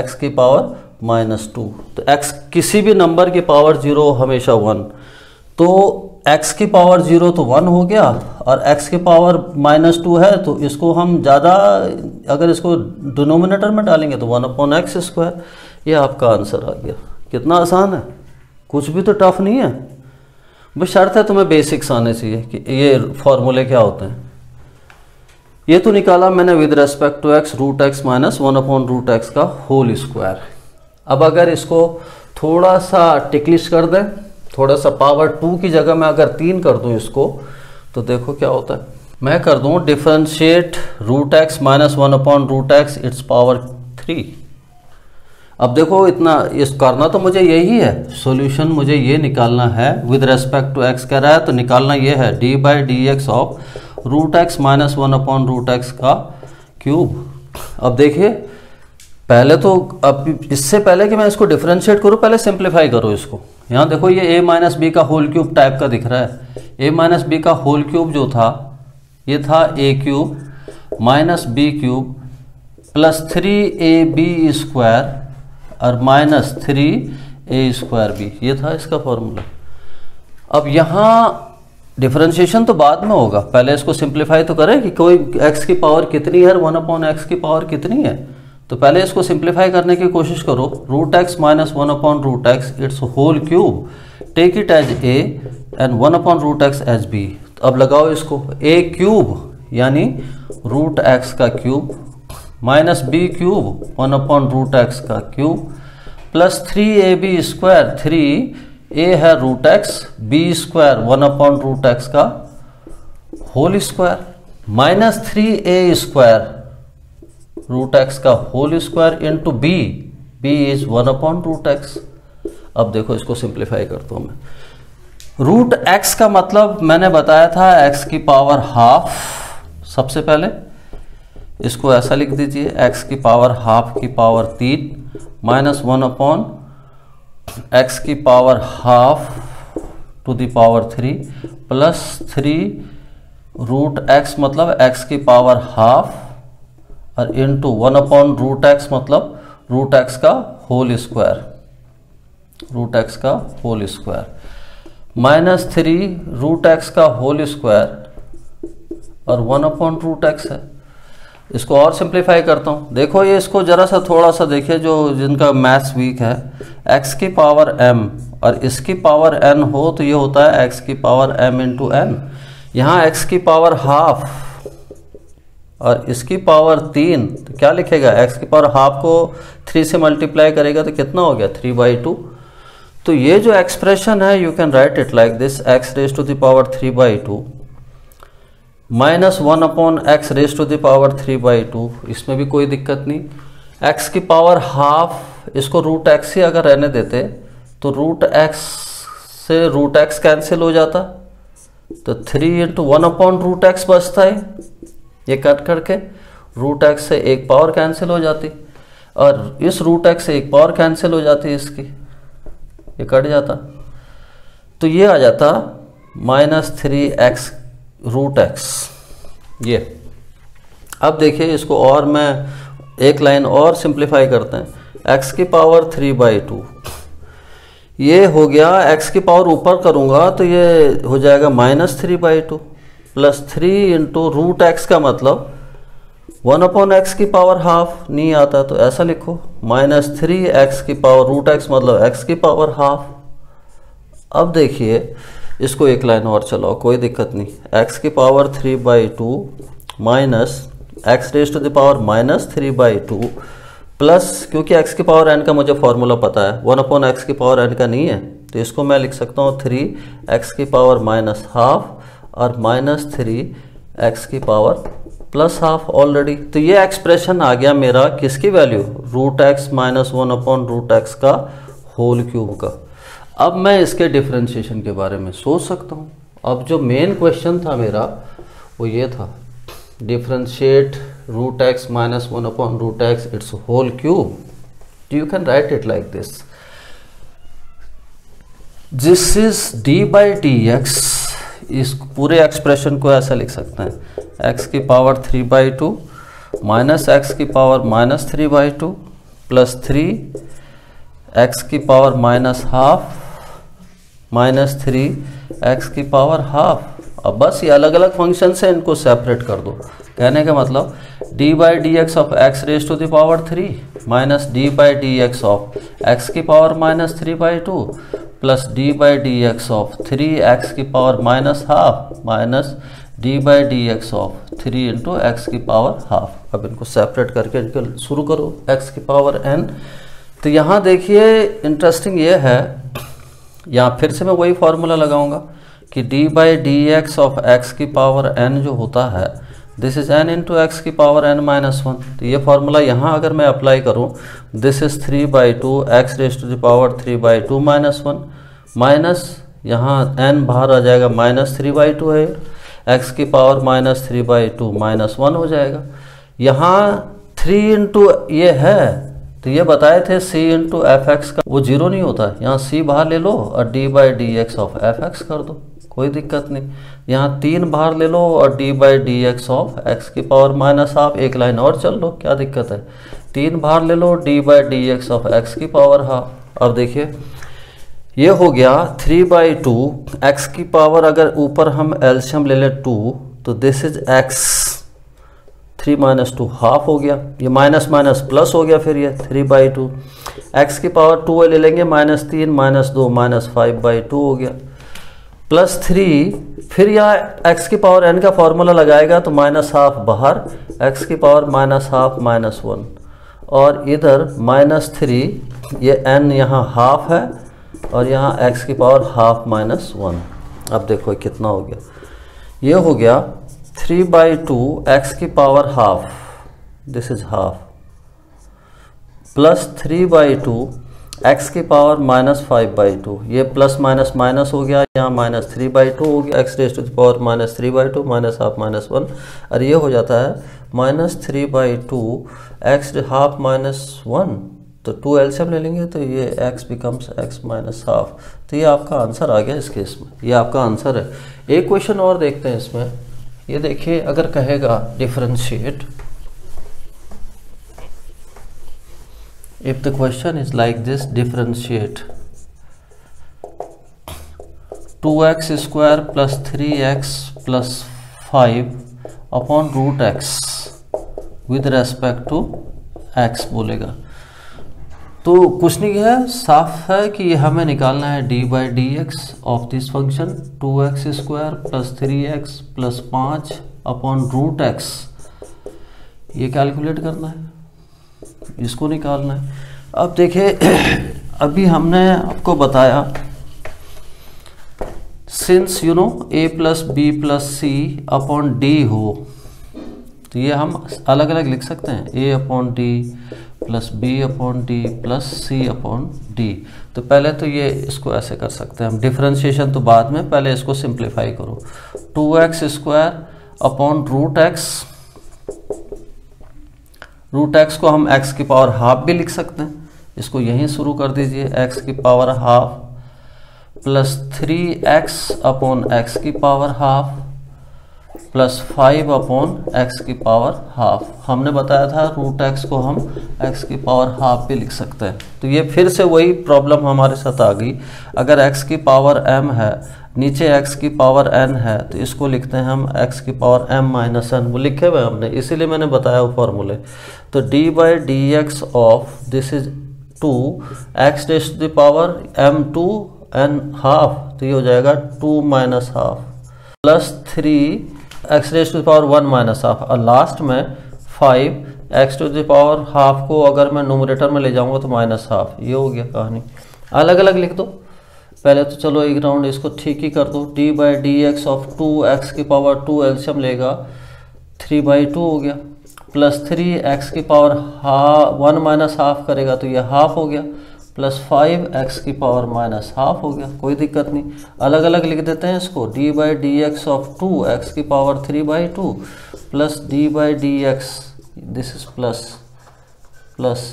x की पावर -2, तो x किसी भी नंबर की पावर 0 हमेशा 1, तो x की पावर 0 तो 1 हो गया, और x की पावर -2 है तो इसको हम ज़्यादा अगर इसको डिनोमिनेटर में डालेंगे तो 1/x²। ये आपका आंसर आ गया। कितना आसान है, कुछ भी तो टफ नहीं है, बस शर्त है तुम्हें बेसिक्स आने चाहिए कि ये फॉर्मूले क्या होते हैं। ये तो निकाला मैंने with respect to x √x minus 1/√x का होल स्क्वायर। अब अगर इसको थोड़ा सा टिकलिश कर दें, थोड़ा सा पावर 2 की जगह मैं अगर 3 कर दूं इसको, तो देखो क्या होता है। मैं कर दूं differentiate √x minus 1/√x it's power 3। अब देखो इतना इस करना तो मुझे यही है, सॉल्यूशन मुझे ये निकालना है विद रेस्पेक्ट टू x कह रहा है तो निकालना ये है d/dx of √x minus 1/√x का क्यूब। अब देखिए पहले तो, अब इससे पहले कि मैं इसको डिफरेंशिएट करूँ पहले सिंप्लीफाई करो इसको। यहाँ देखो ये a माइनस बी का होल क्यूब टाइप का दिख रहा है। a माइनस बी का होल क्यूब जो था ये था a³ minus b³ plus 3ab² और माइनस 3a²b, ये था इसका फॉर्मूला। अब यहाँ डिफरेंशिएशन तो बाद में होगा, पहले इसको सिंप्लीफाई तो करें कि कोई x की पावर कितनी है, 1/x की पावर कितनी है। तो पहले इसको सिंप्लीफाई करने की कोशिश करो। √x minus 1/√x it's whole cube, take it as a and 1/√x as b। तो अब लगाओ इसको, a³ यानी √x का क्यूब माइनस b³ 1/√x का क्यूब प्लस 3ab², 3a है √x, b² 1/√x का whole square minus 3a² root x का whole square into b is 1/√x। अब देखो इसको सिंप्लीफाई करता हूं मैं। रूट एक्स का मतलब मैंने बताया था x की पावर हाफ। सबसे पहले इसको ऐसा लिख दीजिए, x की पावर हाफ की पावर 3 माइनस 1/x की power half to the power 3 plus 3 root x मतलब x की पावर हाफ और इंटू 1/√x मतलब रूट एक्स का होल स्क्वायर, रूट एक्स का whole square minus 3 root x का होल स्क्वायर और 1/√x है। इसको और सिंप्लीफाई करता हूँ। देखो ये इसको जरा सा थोड़ा सा देखिए, जो जिनका मैथ्स वीक है, x की पावर m और इसकी पावर n हो तो ये होता है x की पावर m इंटू n। यहाँ x की पावर हाफ और इसकी पावर 3, तो क्या लिखेगा, x की पावर हाफ को 3 से मल्टीप्लाई करेगा तो कितना हो गया 3/2। तो ये जो एक्सप्रेशन है you can write it like this, x raise to the power 3/2 minus 1/x raise to the power 3/2। इसमें भी कोई दिक्कत नहीं। x की पावर हाफ, इसको रूट एक्स ही अगर रहने देते तो रूट एक्स से रूट एक्स कैंसिल हो जाता, तो 3 इंटू 1/√x बचता है। ये कट करके रूट एक्स से एक पावर कैंसिल हो जाती और इस रूट एक्स से एक पावर कैंसिल हो जाती, इसकी ये कट जाता, तो ये आ जाता माइनस 3x रूट एक्स। ये अब देखिए इसको और मैं एक लाइन और सिंप्लीफाई करते हैं, x की पावर 3/2 ये हो गया, x की पावर ऊपर करूंगा तो ये हो जाएगा minus 3/2 plus 3 into root x का मतलब 1/x की पावर हाफ नहीं आता तो ऐसा लिखो माइनस 3x की पावर रूट एक्स मतलब x की पावर हाफ। अब देखिए इसको एक लाइन और चलाओ, कोई दिक्कत नहीं, x की power 3/2 minus x raise to the power minus 3/2 plus, क्योंकि x की पावर n का मुझे फॉर्मूला पता है, 1/x की पावर n का नहीं है, तो इसको मैं लिख सकता हूँ 3x की पावर माइनस हाफ और माइनस 3x की पावर प्लस हाफ ऑलरेडी। तो ये एक्सप्रेशन आ गया मेरा किसकी value, root x minus 1/√x का होल क्यूब का। अब मैं इसके डिफरेंशिएशन के बारे में सोच सकता हूँ। अब जो मेन क्वेश्चन था मेरा वो ये था, differentiate root x minus 1/√x it's whole cube. You can write it like this, this is d/dx। इस पूरे एक्सप्रेशन को ऐसा लिख सकते हैं, x की पावर 3/2 माइनस x की पावर माइनस 3/2 प्लस 3x की power minus half minus 3x की पावर हाफ। अब बस ये अलग अलग फंक्शन से इनको सेपरेट कर दो। कहने का मतलब d/dx of x raise to the power 3 minus d/dx of x की power minus 3/2 plus d/dx of 3x की power minus half minus d/dx of 3 into x की पावर हाफ। अब इनको सेपरेट करके इनको शुरू करो x की पावर n। तो यहाँ देखिए इंटरेस्टिंग ये है, यहाँ फिर से मैं वही फॉर्मूला लगाऊंगा कि d/dx ऑफ x की पावर n जो होता है this is n into x की पावर n माइनस 1। तो ये फॉर्मूला यहाँ अगर मैं अप्लाई करूँ, this is 3/2 x raise to the power 3/2 minus 1 minus यहाँ n बाहर आ जाएगा माइनस 3/2 है, x की पावर माइनस 3/2 माइनस 1 हो जाएगा। यहाँ 3 इंटू ये है तो ये बताए थे c इंटू एफ एक्स का वो जीरो नहीं होता, यहाँ c बाहर ले लो और d/dx ऑफ एफ एक्स कर दो, कोई दिक्कत नहीं। यहाँ 3 बाहर ले लो और d/dx ऑफ x की पावर माइनस हाफ, एक लाइन और चल लो, क्या दिक्कत है, 3 बाहर ले लो d/dx ऑफ x की पावर हाफ। अब देखिए ये हो गया 3/2 x की पावर, अगर ऊपर हम एलसीएम ले लें 2 तो this is x, 3 minus 2 half हो गया, ये माइनस माइनस प्लस हो गया, फिर ये 3/2 x की पावर 2 ले लेंगे माइनस 3 माइनस 2 माइनस 5/2 हो गया प्लस 3, फिर यहाँ x की पावर n का फॉर्मूला लगाएगा तो माइनस हाफ बाहर, x की पावर माइनस हाफ माइनस 1 और इधर माइनस 3, ये n यहाँ हाफ है और यहाँ x की पावर हाफ माइनस 1। अब देखो कितना हो गया, ये हो गया 3/2 x की power half, this is half, plus 3/2 x की पावर -5/2, ये प्लस माइनस माइनस हो गया, यहाँ -3/2 हो गया, x raise to the power -3/2 minus half -1, और ये हो जाता है -3/2 x हाफ -1, तो 2 एलसीएम ले लेंगे तो ये x becomes x minus half. तो ये आपका आंसर आ गया इस केस में, ये आपका आंसर है। एक क्वेश्चन और देखते हैं इसमें, ये देखिए अगर कहेगा differentiate, if the question is like this, differentiate 2x square plus 3x plus 5 upon root x with respect to x बोलेगा। तो कुछ नहीं है, साफ है कि हमें निकालना है d by d x of this function 2x square plus 3x plus 5 upon root x, ये कैलकुलेट करना है, इसको निकालना है। अब देखिए अभी हमने आपको बताया since you know a plus b plus c upon d हो, तो ये हम अलग अलग लिख सकते हैं, a upon d plus b upon d plus c upon d. तो पहले तो ये इसको ऐसे कर सकते हैं हम, डिफरेंशिएशन तो बाद में, पहले इसको सिंप्लीफाई करो। 2x square upon root x, root x को हम x की पावर हाफ भी लिख सकते हैं, इसको यहीं शुरू कर दीजिए, x की power half plus 3x upon x की power half plus 5 upon x की पावर हाफ। हमने बताया था रूट एक्स को हम x की पावर हाफ भी लिख सकते हैं। तो ये फिर से वही प्रॉब्लम हमारे साथ आ गई, अगर x की पावर m है, नीचे x की पावर n है, तो इसको लिखते हैं हम x की पावर m माइनस n, वो लिखे हुए हमने, इसीलिए मैंने बताया वो फॉर्मूले। तो d by d x of this is 2 x raise to the power m2 n हाफ, तो ये हो जाएगा 2 minus half plus 3 x raise to the power 1 minus half, और लास्ट में 5 x to the power half को अगर मैं न्यूमरेटर में ले जाऊंगा तो माइनस हाफ। ये हो गया कहानी, अलग अलग लिख दो। पहले तो चलो एक राउंड इसको ठीक ही कर दो, d by d x of 2x की पावर 2 एलसीएम लेगा 3/2 हो गया, प्लस 3x की पावर 1 माइनस हाफ करेगा तो ये हाफ हो गया, प्लस 5x की पावर माइनस हाफ हो गया, कोई दिक्कत नहीं। अलग अलग लिख देते हैं इसको, d by d x of 2x की power 3/2 plus d by d x, this is plus plus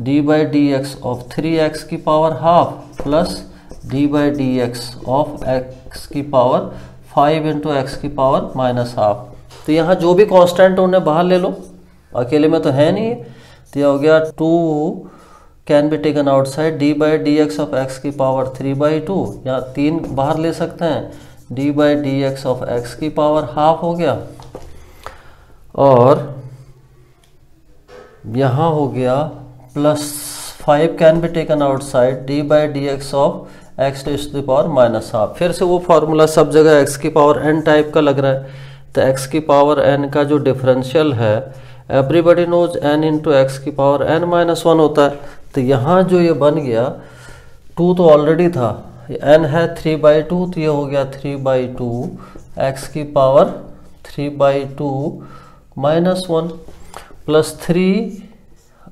d by d x of 3x की power half plus d by d x of x की power 5 into x की power minus half. तो यहाँ जो भी constant उन्हें बाहर ले लो, अकेले में तो है नहीं, तो यह हो गया 2 can be taken outside, d by d x of x की पावर 3/2, यहाँ 3 बाहर ले सकते हैं, d by d x of x की पावर हाफ हो गया, और यहाँ हो गया plus 5 can be taken outside, d by d x of x raise to the power minus half. फिर से वो फार्मूला सब जगह x की पावर n टाइप का लग रहा है, तो x की पावर n का जो डिफरेंशियल है, everybody knows n into x की पावर n माइनस 1 होता है। तो यहाँ जो ये बन गया, 2 तो ऑलरेडी था, n है 3/2, तो ये हो गया 3/2 x की पावर 3/2 माइनस 1 प्लस 3,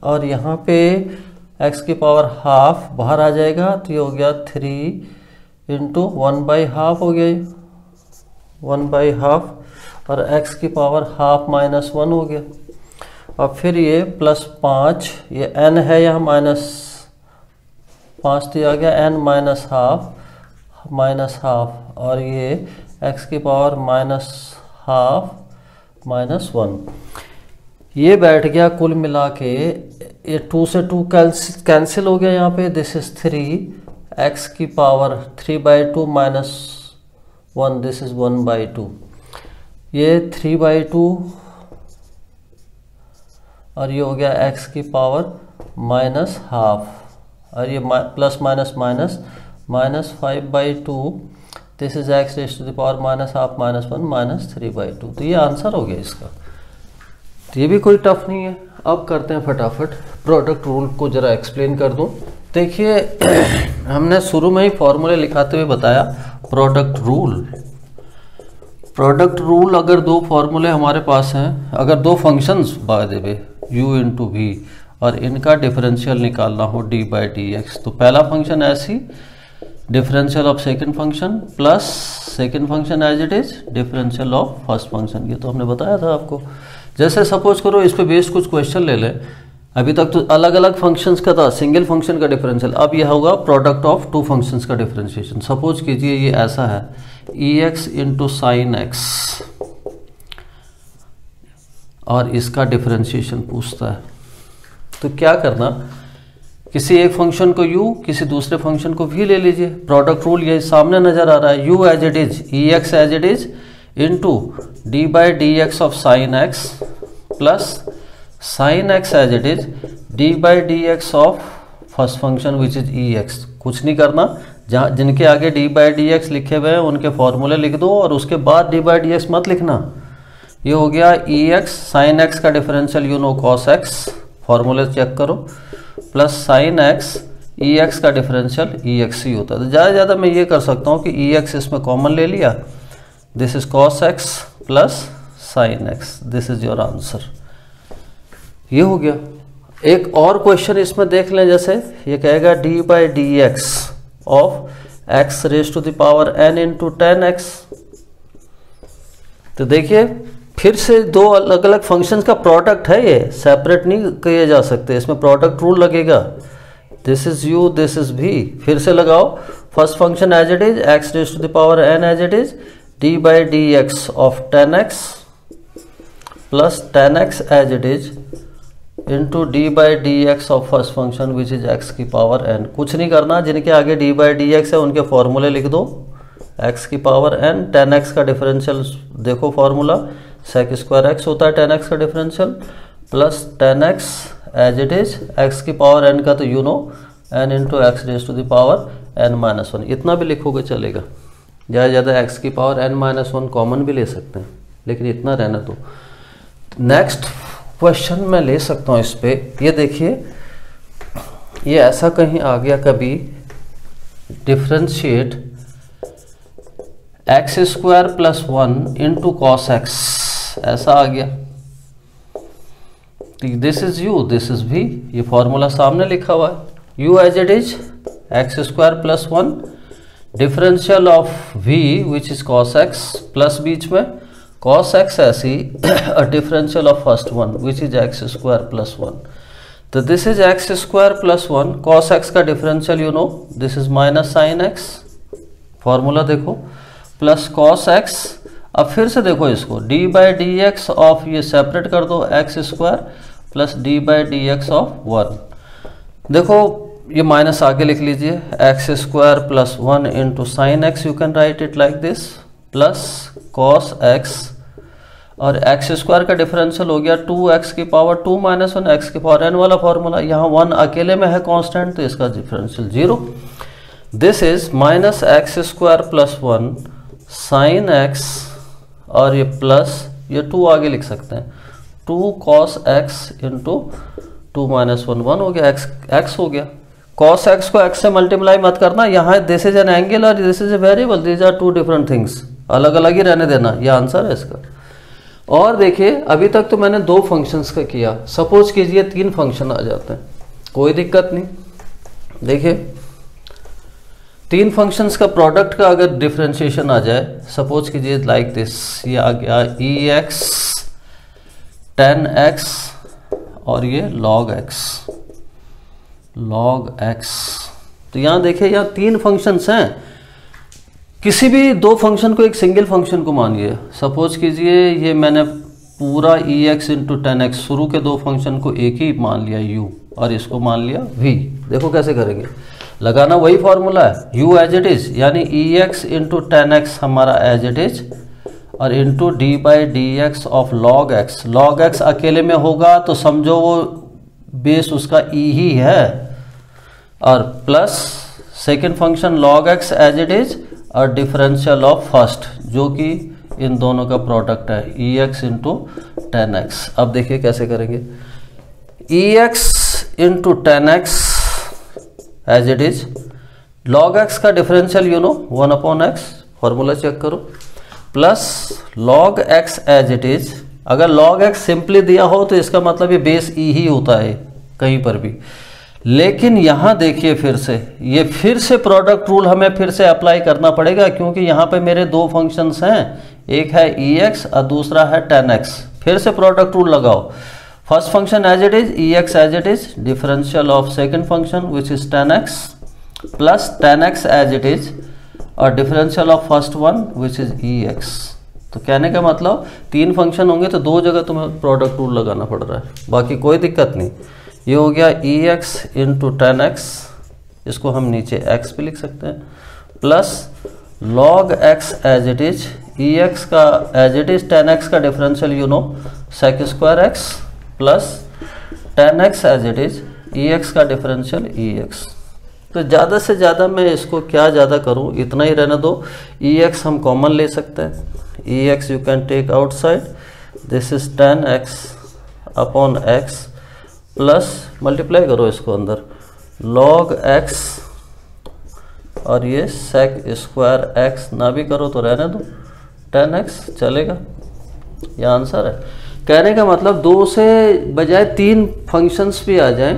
और यहाँ पे x की पावर हाफ बाहर आ जाएगा, तो ये हो गया 3 इंटू 1/2 हो गया, 1/2, और x की पावर हाफ माइनस 1 हो गया, और फिर ये प्लस 5, ये n है यहाँ माइनस 5 दिया गया, n माइनस हाफ, और ये x की पावर माइनस हाफ माइनस 1, ये बैठ गया कुल मिला के, ये 2 से 2 कैंसिल हो गया यहाँ पे, दिस इज 3 x की पावर 3/2 माइनस 1, दिस इज 1/2, ये 3/2, और ये हो गया x की पावर माइनस हाफ, और ये plus minus minus minus 5/2, this is x raise to the power minus half minus 1 minus 3/2। तो ये आंसर हो गया इसका, तो ये भी कोई टफ नहीं है। अब करते हैं फटाफट प्रोडक्ट रूल को जरा एक्सप्लेन कर दूं। देखिए हमने शुरू में ही फॉर्मूले लिखाते हुए बताया प्रोडक्ट रूल, प्रोडक्ट रूल, अगर दो फॉर्मूले हमारे पास हैं, अगर दो functions by the way u into v और इनका डिफरेंशियल निकालना हो डी बाई डी एक्स, तो पहला function as is differential of second function plus second function as it is differential of first function. ये तो हमने बताया था आपको। जैसे सपोज करो इस पे बेस्ड कुछ क्वेश्चन ले लें, अभी तक तो अलग अलग फंक्शंस का था, सिंगल फंक्शन का डिफरेंशियल, अब यह होगा प्रोडक्ट ऑफ टू फंक्शंस का डिफरेंशिएशन। सपोज कीजिए ये ऐसा है e x into sine x और इसका डिफरेंशिएशन पूछता है, तो क्या करना, किसी एक फंक्शन को u, किसी दूसरे फंक्शन को v ले लीजिए। प्रोडक्ट रूल ये सामने नजर आ रहा है, u as it is, e x as it is into d by d x of sine x plus sine x as it is d by d x of first function which is e x. कुछ नहीं करना, जहाँ जिनके आगे D by d x लिखे हुए हैं उनके फॉर्मूले लिख दो और उसके बाद डी बाई डी एक्स मत लिखना। ये हो गया ई एक्स, साइन एक्स का differential you no cos x, फॉर्मूले चेक करो, प्लस साइन एक्स, ई एक्स का डिफरेंशियल ई एक्स ही होता है। तो ज़्यादा से ज़्यादा मैं ये कर सकता हूँ कि ई एक्स इसमें कॉमन ले लिया, this is cos x plus sine x, this is your answer. ये हो गया। एक और क्वेश्चन इसमें देख लें, जैसे ये कहेगा d by d x of x raise to the power n into tan x. तो देखिए फिर से दो अलग अलग फंक्शंस का प्रोडक्ट है, ये सेपरेट नहीं किए जा सकते, इसमें प्रोडक्ट रूल लगेगा। This is u, this is v, फिर से लगाओ। First function as it is x raise to the power n as it is d by d x of tan x plus tan x as it is into d by d x of first function which is x की power n. कुछ नहीं करना, जिनके आगे D by d x है उनके फॉर्मूले लिख दो, एक्स की पावर एन, टेन एक्स का डिफरेंशियल देखो फॉर्मूला, सेक स्क्वायर एक्स होता है टेन एक्स का differential plus tan x as it is x की पावर एन का तो you know n into x raise to the power n minus one. इतना भी लिखोगे चलेगा, ज़्यादा ज़्यादा एक्स की power n minus one common भी ले सकते हैं, लेकिन इतना रहना। तो नेक्स्ट क्वेश्चन मैं ले सकता हूँ इस पे, ये देखिए ये ऐसा कहीं आ गया कभी, differentiate x square plus one into cos x, ऐसा आ गया। This is u, this is भी, ये फॉर्मूला सामने लिखा हुआ है, u as it is x square plus one differential of v which is cos x plus बीच में cos x ऐसी differential of first one which is x square plus one. तो this is x square plus one, cos x का differential you no this is minus sine x, formula देखो, plus cos x। अब फिर से देखो इसको, d by d x of, ये separate कर दो, x square plus d by d x of one. देखो ये माइनस आगे लिख लीजिए, x square plus one into sine x, you can write it like this, plus cos x और x square का डिफरेंशियल हो गया 2x की पावर 2 माइनस वन, एक्स की पावर n वाला फॉर्मूला, यहाँ 1 अकेले में है कांस्टेंट तो इसका differential 0। This is minus x square plus one sine x और ये प्लस ये 2 आगे लिख सकते हैं, 2 cos x into 2 minus one, 1 हो गया, x हो गया। cos x को x से मल्टीप्लाई मत करना, यहाँ दिस इज एन एंगल और this is a variable, these are two different things, अलग अलग ही रहने देना, ये आंसर है इसका। और देखिए अभी तक तो मैंने दो फंक्शंस का किया, सपोज कीजिए 3 फंक्शन आ जाते हैं, कोई दिक्कत नहीं। देखिए 3 फंक्शंस का प्रोडक्ट का अगर डिफरेंशिएशन आ जाए, सपोज कीजिए लाइक दिस, ये आ गया ई एक्स टेन एक्स और ये लॉग एक्स, लॉग एक्स। तो यहाँ देखिए यहाँ 3 फंक्शंस हैं, किसी भी दो फंक्शन को एक सिंगल फंक्शन को मानिए। सपोज कीजिए ये मैंने पूरा ई एक्स इंटू टेन एक्स, शुरू के दो फंक्शन को एक ही मान लिया u और इसको मान लिया v। देखो कैसे करेंगे, लगाना वही फॉर्मूला है, u एज इट इज, यानी e x into tan x हमारा एज इट इज और into d by d x of log x. Log x अकेले में होगा तो समझो वो बेस उसका e ही है, और plus second function log x as it is और डिफरेंशियल ऑफ फर्स्ट जो कि इन दोनों का प्रोडक्ट है, e x into tan x. अब देखिए कैसे करेंगे, e x into tan x as it is, log x का differential you know 1 upon x, formula check करो, plus log x as it is. अगर log x सिंपली दिया हो तो इसका मतलब ये बेस ई ही होता है कहीं पर भी, लेकिन यहाँ देखिए फिर से ये फिर से प्रोडक्ट रूल हमें फिर से अप्लाई करना पड़ेगा, क्योंकि यहाँ पे मेरे दो फंक्शंस हैं, एक है ex और दूसरा है tan x। फिर से प्रोडक्ट रूल लगाओ। First function as it is ex as it is, differential of second function which is tan x plus tan x as it is और differential of first one which is ex। तो कहने का मतलब तीन function होंगे तो दो जगह तुम्हें प्रोडक्ट रूल लगाना पड़ रहा है, बाकी कोई दिक्कत नहीं। ये हो गया ex इंटू tan x, इसको हम नीचे x भी लिख सकते हैं, plus log x as it is, ex का as it is tan x का differential you know sec square x plus tan x as it is ex का डिफरेंशियल ex। तो ज़्यादा से ज़्यादा मैं इसको क्या ज़्यादा करूँ, इतना ही रहने दो। ex हम कॉमन ले सकते हैं, ex you can take outside, this is tan x upon x plus multiply करो इसको अंदर log x और ये sec स्क्वायर x, ना भी करो तो रहने दो, tan x चलेगा। ये आंसर है। कहने का मतलब दो से बजाय तीन फंक्शंस भी आ जाएं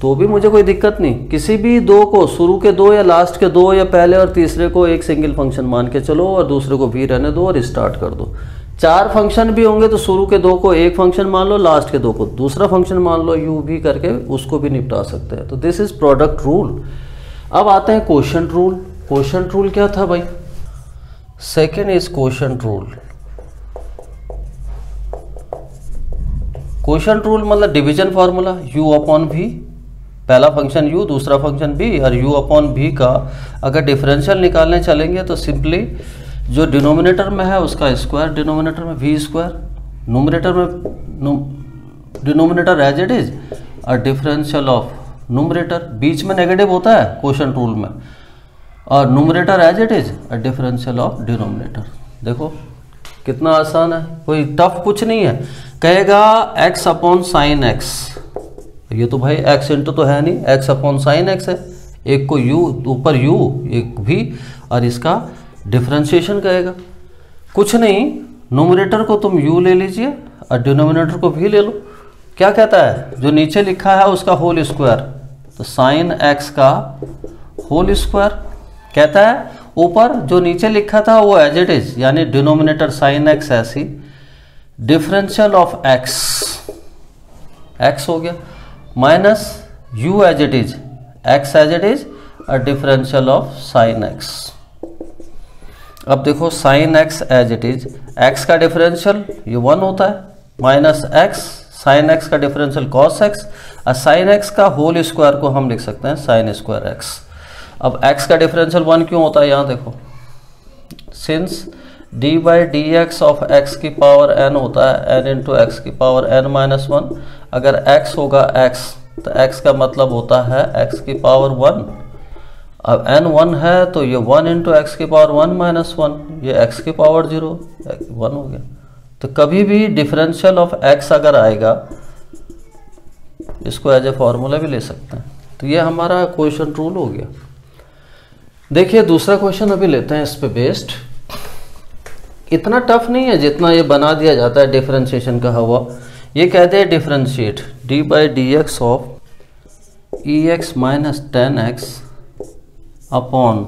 तो भी मुझे कोई दिक्कत नहीं। किसी भी दो को, शुरू के दो या लास्ट के दो या पहले और तीसरे को एक सिंगल फंक्शन मान के चलो और दूसरे को भी रहने दो और स्टार्ट कर दो। चार फंक्शन भी होंगे तो शुरू के दो को एक फंक्शन मान लो, लास्ट के दो को दूसरा फंक्शन मान लो, यू भी करके उसको भी निपटा सकते हैं। तो दिस इज प्रोडक्ट रूल। अब आते हैं क्वोशंट रूल। क्वोशंट रूल क्या था भाई? Second is quotient rule. Quotient rule मतलब division formula, u upon v, पहला फंक्शन u दूसरा फंक्शन v, और u अपॉन v का अगर डिफरेंशियल निकालने चलेंगे तो सिंपली जो डिनोमिनेटर में है उसका स्क्वायर, डिनोमिनेटर में v स्क्वायर, न्यूमरेटर में डिनोमिनेटर एज इट इज और डिफरेंशियल ऑफ न्यूमरेटर, बीच में नेगेटिव होता है क्वोशंट रूल में, और न्यूमरेटर एज इट इज और डिफरेंशियल ऑफ डिनोमिनेटर। देखो कितना आसान है, कोई टफ कुछ नहीं है। कहेगा x अपॉन साइन x, ये तो भाई x इंटू तो है नहीं, x अपॉन साइन x है, एक को u ऊपर u एक v और इसका डिफरेंशिएशन कहेगा। कुछ नहीं, न्यूमरेटर को तुम u ले लीजिए और डिनोमिनेटर को v ले लो। क्या कहता है? जो नीचे लिखा है उसका होल स्क्वायर, तो साइन x का होल स्क्वायर कहता है, ऊपर जो नीचे लिखा था वो एज इट इज, यानी डिनोमिनेटर साइन x ऐसी, डिफरेंशियल ऑफ x हो गया, minus u as it is, x as it is और डिफरेंशियल ऑफ साइन x। अब देखो sine x as it is, x का डिफरेंशियल ये 1 होता है, माइनस x, साइन x का डिफरेंशियल cos x और साइन x का होल स्क्वायर को हम लिख सकते हैं साइन स्क्वायर x। अब x का डिफरेंशियल 1 क्यों होता है? यहाँ देखो, since D by d x of x की पावर n होता है n इंटू एक्स की पावर n माइनस 1। अगर x होगा x तो x का मतलब होता है x की पावर 1। अब n 1 है तो ये 1 इंटू एक्स की पावर 1 माइनस 1, ये x की पावर 0 1 हो गया। तो कभी भी डिफरेंशियल ऑफ x अगर आएगा, इसको एज ए फॉर्मूला भी ले सकते हैं। तो ये हमारा क्वोशंट रूल हो गया। देखिए दूसरा क्वेश्चन अभी लेते हैं इस पे बेस्ड। इतना टफ नहीं है जितना ये बना दिया जाता है डिफरेंशिएशन का हुआ। ये कहते हैं differentiate d by d x of e x minus tan x upon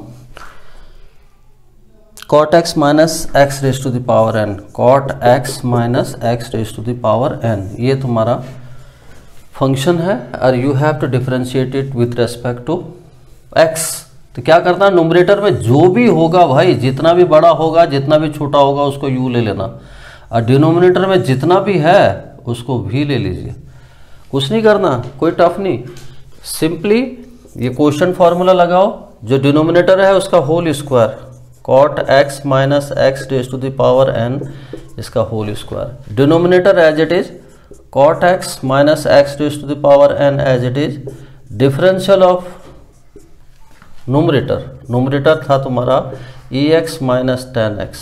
cot x minus x raise to the power n, cot x minus x raise to the power n. ये तुम्हारा function है और you have to differentiate it with respect to x. तो क्या करना है, numerator में जो भी होगा भाई, जितना भी बड़ा होगा जितना भी छोटा होगा उसको u ले लेना, और डिनोमिनेटर में जितना भी है उसको v ले लीजिए। कुछ नहीं करना, कोई टफ नहीं, सिंपली ये क्वोशंट फार्मूला लगाओ, जो डिनोमिनेटर है उसका whole square, cot x minus x raise to the power n, इसका whole square, denominator as it is cot x minus x raise to the power n as it is, differential of numerator था तुम्हारा e x minus tan x,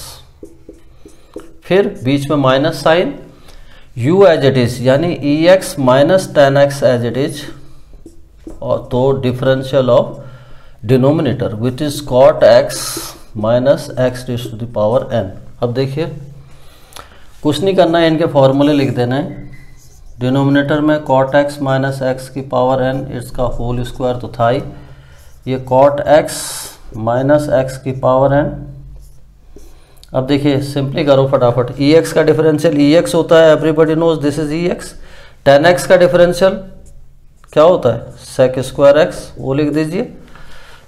फिर बीच में minus sign, u as it is यानी e x minus tan x as it is, और तो differential of denominator which is cot x minus x raise to the power n. अब देखिए कुछ नहीं करना है, इनके फॉर्मूले लिख देना है। डिनोमिनेटर में कॉट एक्स माइनस एक्स की पावर एन इसका होल स्क्वायर तो था ही, ये कॉट एक्स माइनस एक्स की पावर एन। अब देखिए सिंपली करो फटाफट। ई एक्स का डिफरेंशियल ई एक्स होता है, everybody knows this is e x. Tan x का डिफरेंशियल क्या होता है, सेक स्क्वायर एक्स, वो लिख दीजिए।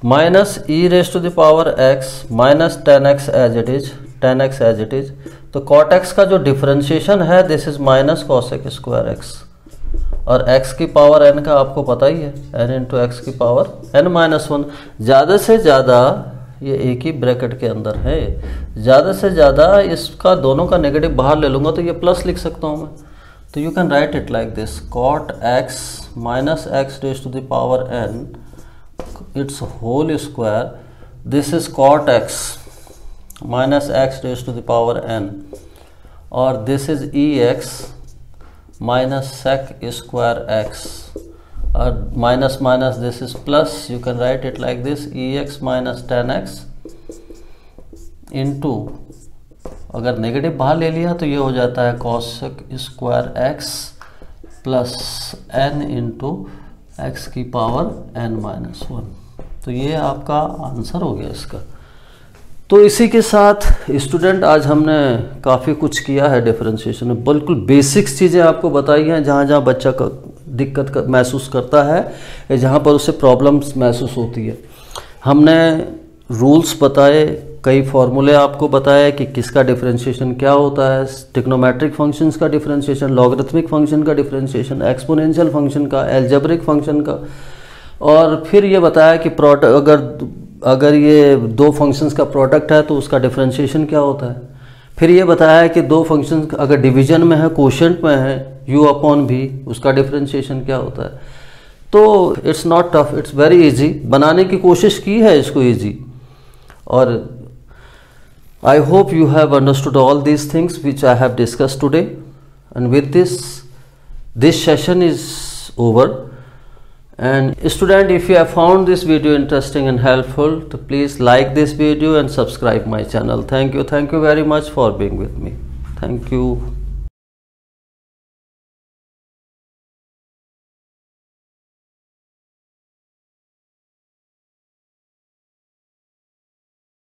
Minus e raise to the power x minus tan x as it is, ten x as it is. तो कॉट एक्स का जो डिफरेंशिएशन है this is minus cosec square x, और x की power n का आपको पता ही है, n इंटू एक्स की पावर n माइनस वन। ज़्यादा से ज़्यादा ये एक ही ब्रैकेट के अंदर है, ज़्यादा से ज़्यादा इसका दोनों का नेगेटिव बाहर ले लूँगा तो ये प्लस लिख सकता हूँ मैं। तो you can write it like this, cot x minus x raise to the power n it's whole square, this is cot x minus x raise to the power n, और this is e x minus sec square x, और minus minus this is plus, you can write it like this, e x minus tan x into, अगर negative बाहर ले लिया तो ये हो जाता है cosec square x plus n into x की पावर एन माइनस वन। तो ये आपका आंसर हो गया इसका। तो इसी के साथ स्टूडेंट आज हमने काफ़ी कुछ किया है डिफरेंशिएशन में, बिल्कुल बेसिक्स चीज़ें आपको बताई हैं, जहाँ जहाँ बच्चा दिक्कत महसूस करता है, जहाँ पर उसे प्रॉब्लम्स महसूस होती है। हमने रूल्स बताए, कई फार्मूले आपको बताए कि किसका डिफरेंशिएशन क्या होता है, ट्रिग्नोमेट्रिक फंक्शंस का डिफरेंशिएशन, लॉगरिथमिक फंक्शन का डिफरेंशिएशन, एक्सपोनेंशियल फंक्शन का, एल्जेब्रिक फंक्शन का, और फिर ये बताया कि अगर ये दो फंक्शंस का प्रोडक्ट है तो उसका डिफरेंशिएशन क्या होता है। फिर ये बताया कि दो फंक्शंस अगर डिवीजन में है, कोशेंट में है, u अपॉन v, उसका डिफरेंशिएशन क्या होता है। तो it's not tough, it's very easy. बनाने की कोशिश की है इसको इजी, और I hope you have understood all these things which I have discussed today, and with this session is over. And student, if you have found this video interesting and helpful, to please like this video and subscribe my channel. Thank you very much for being with me. Thank you.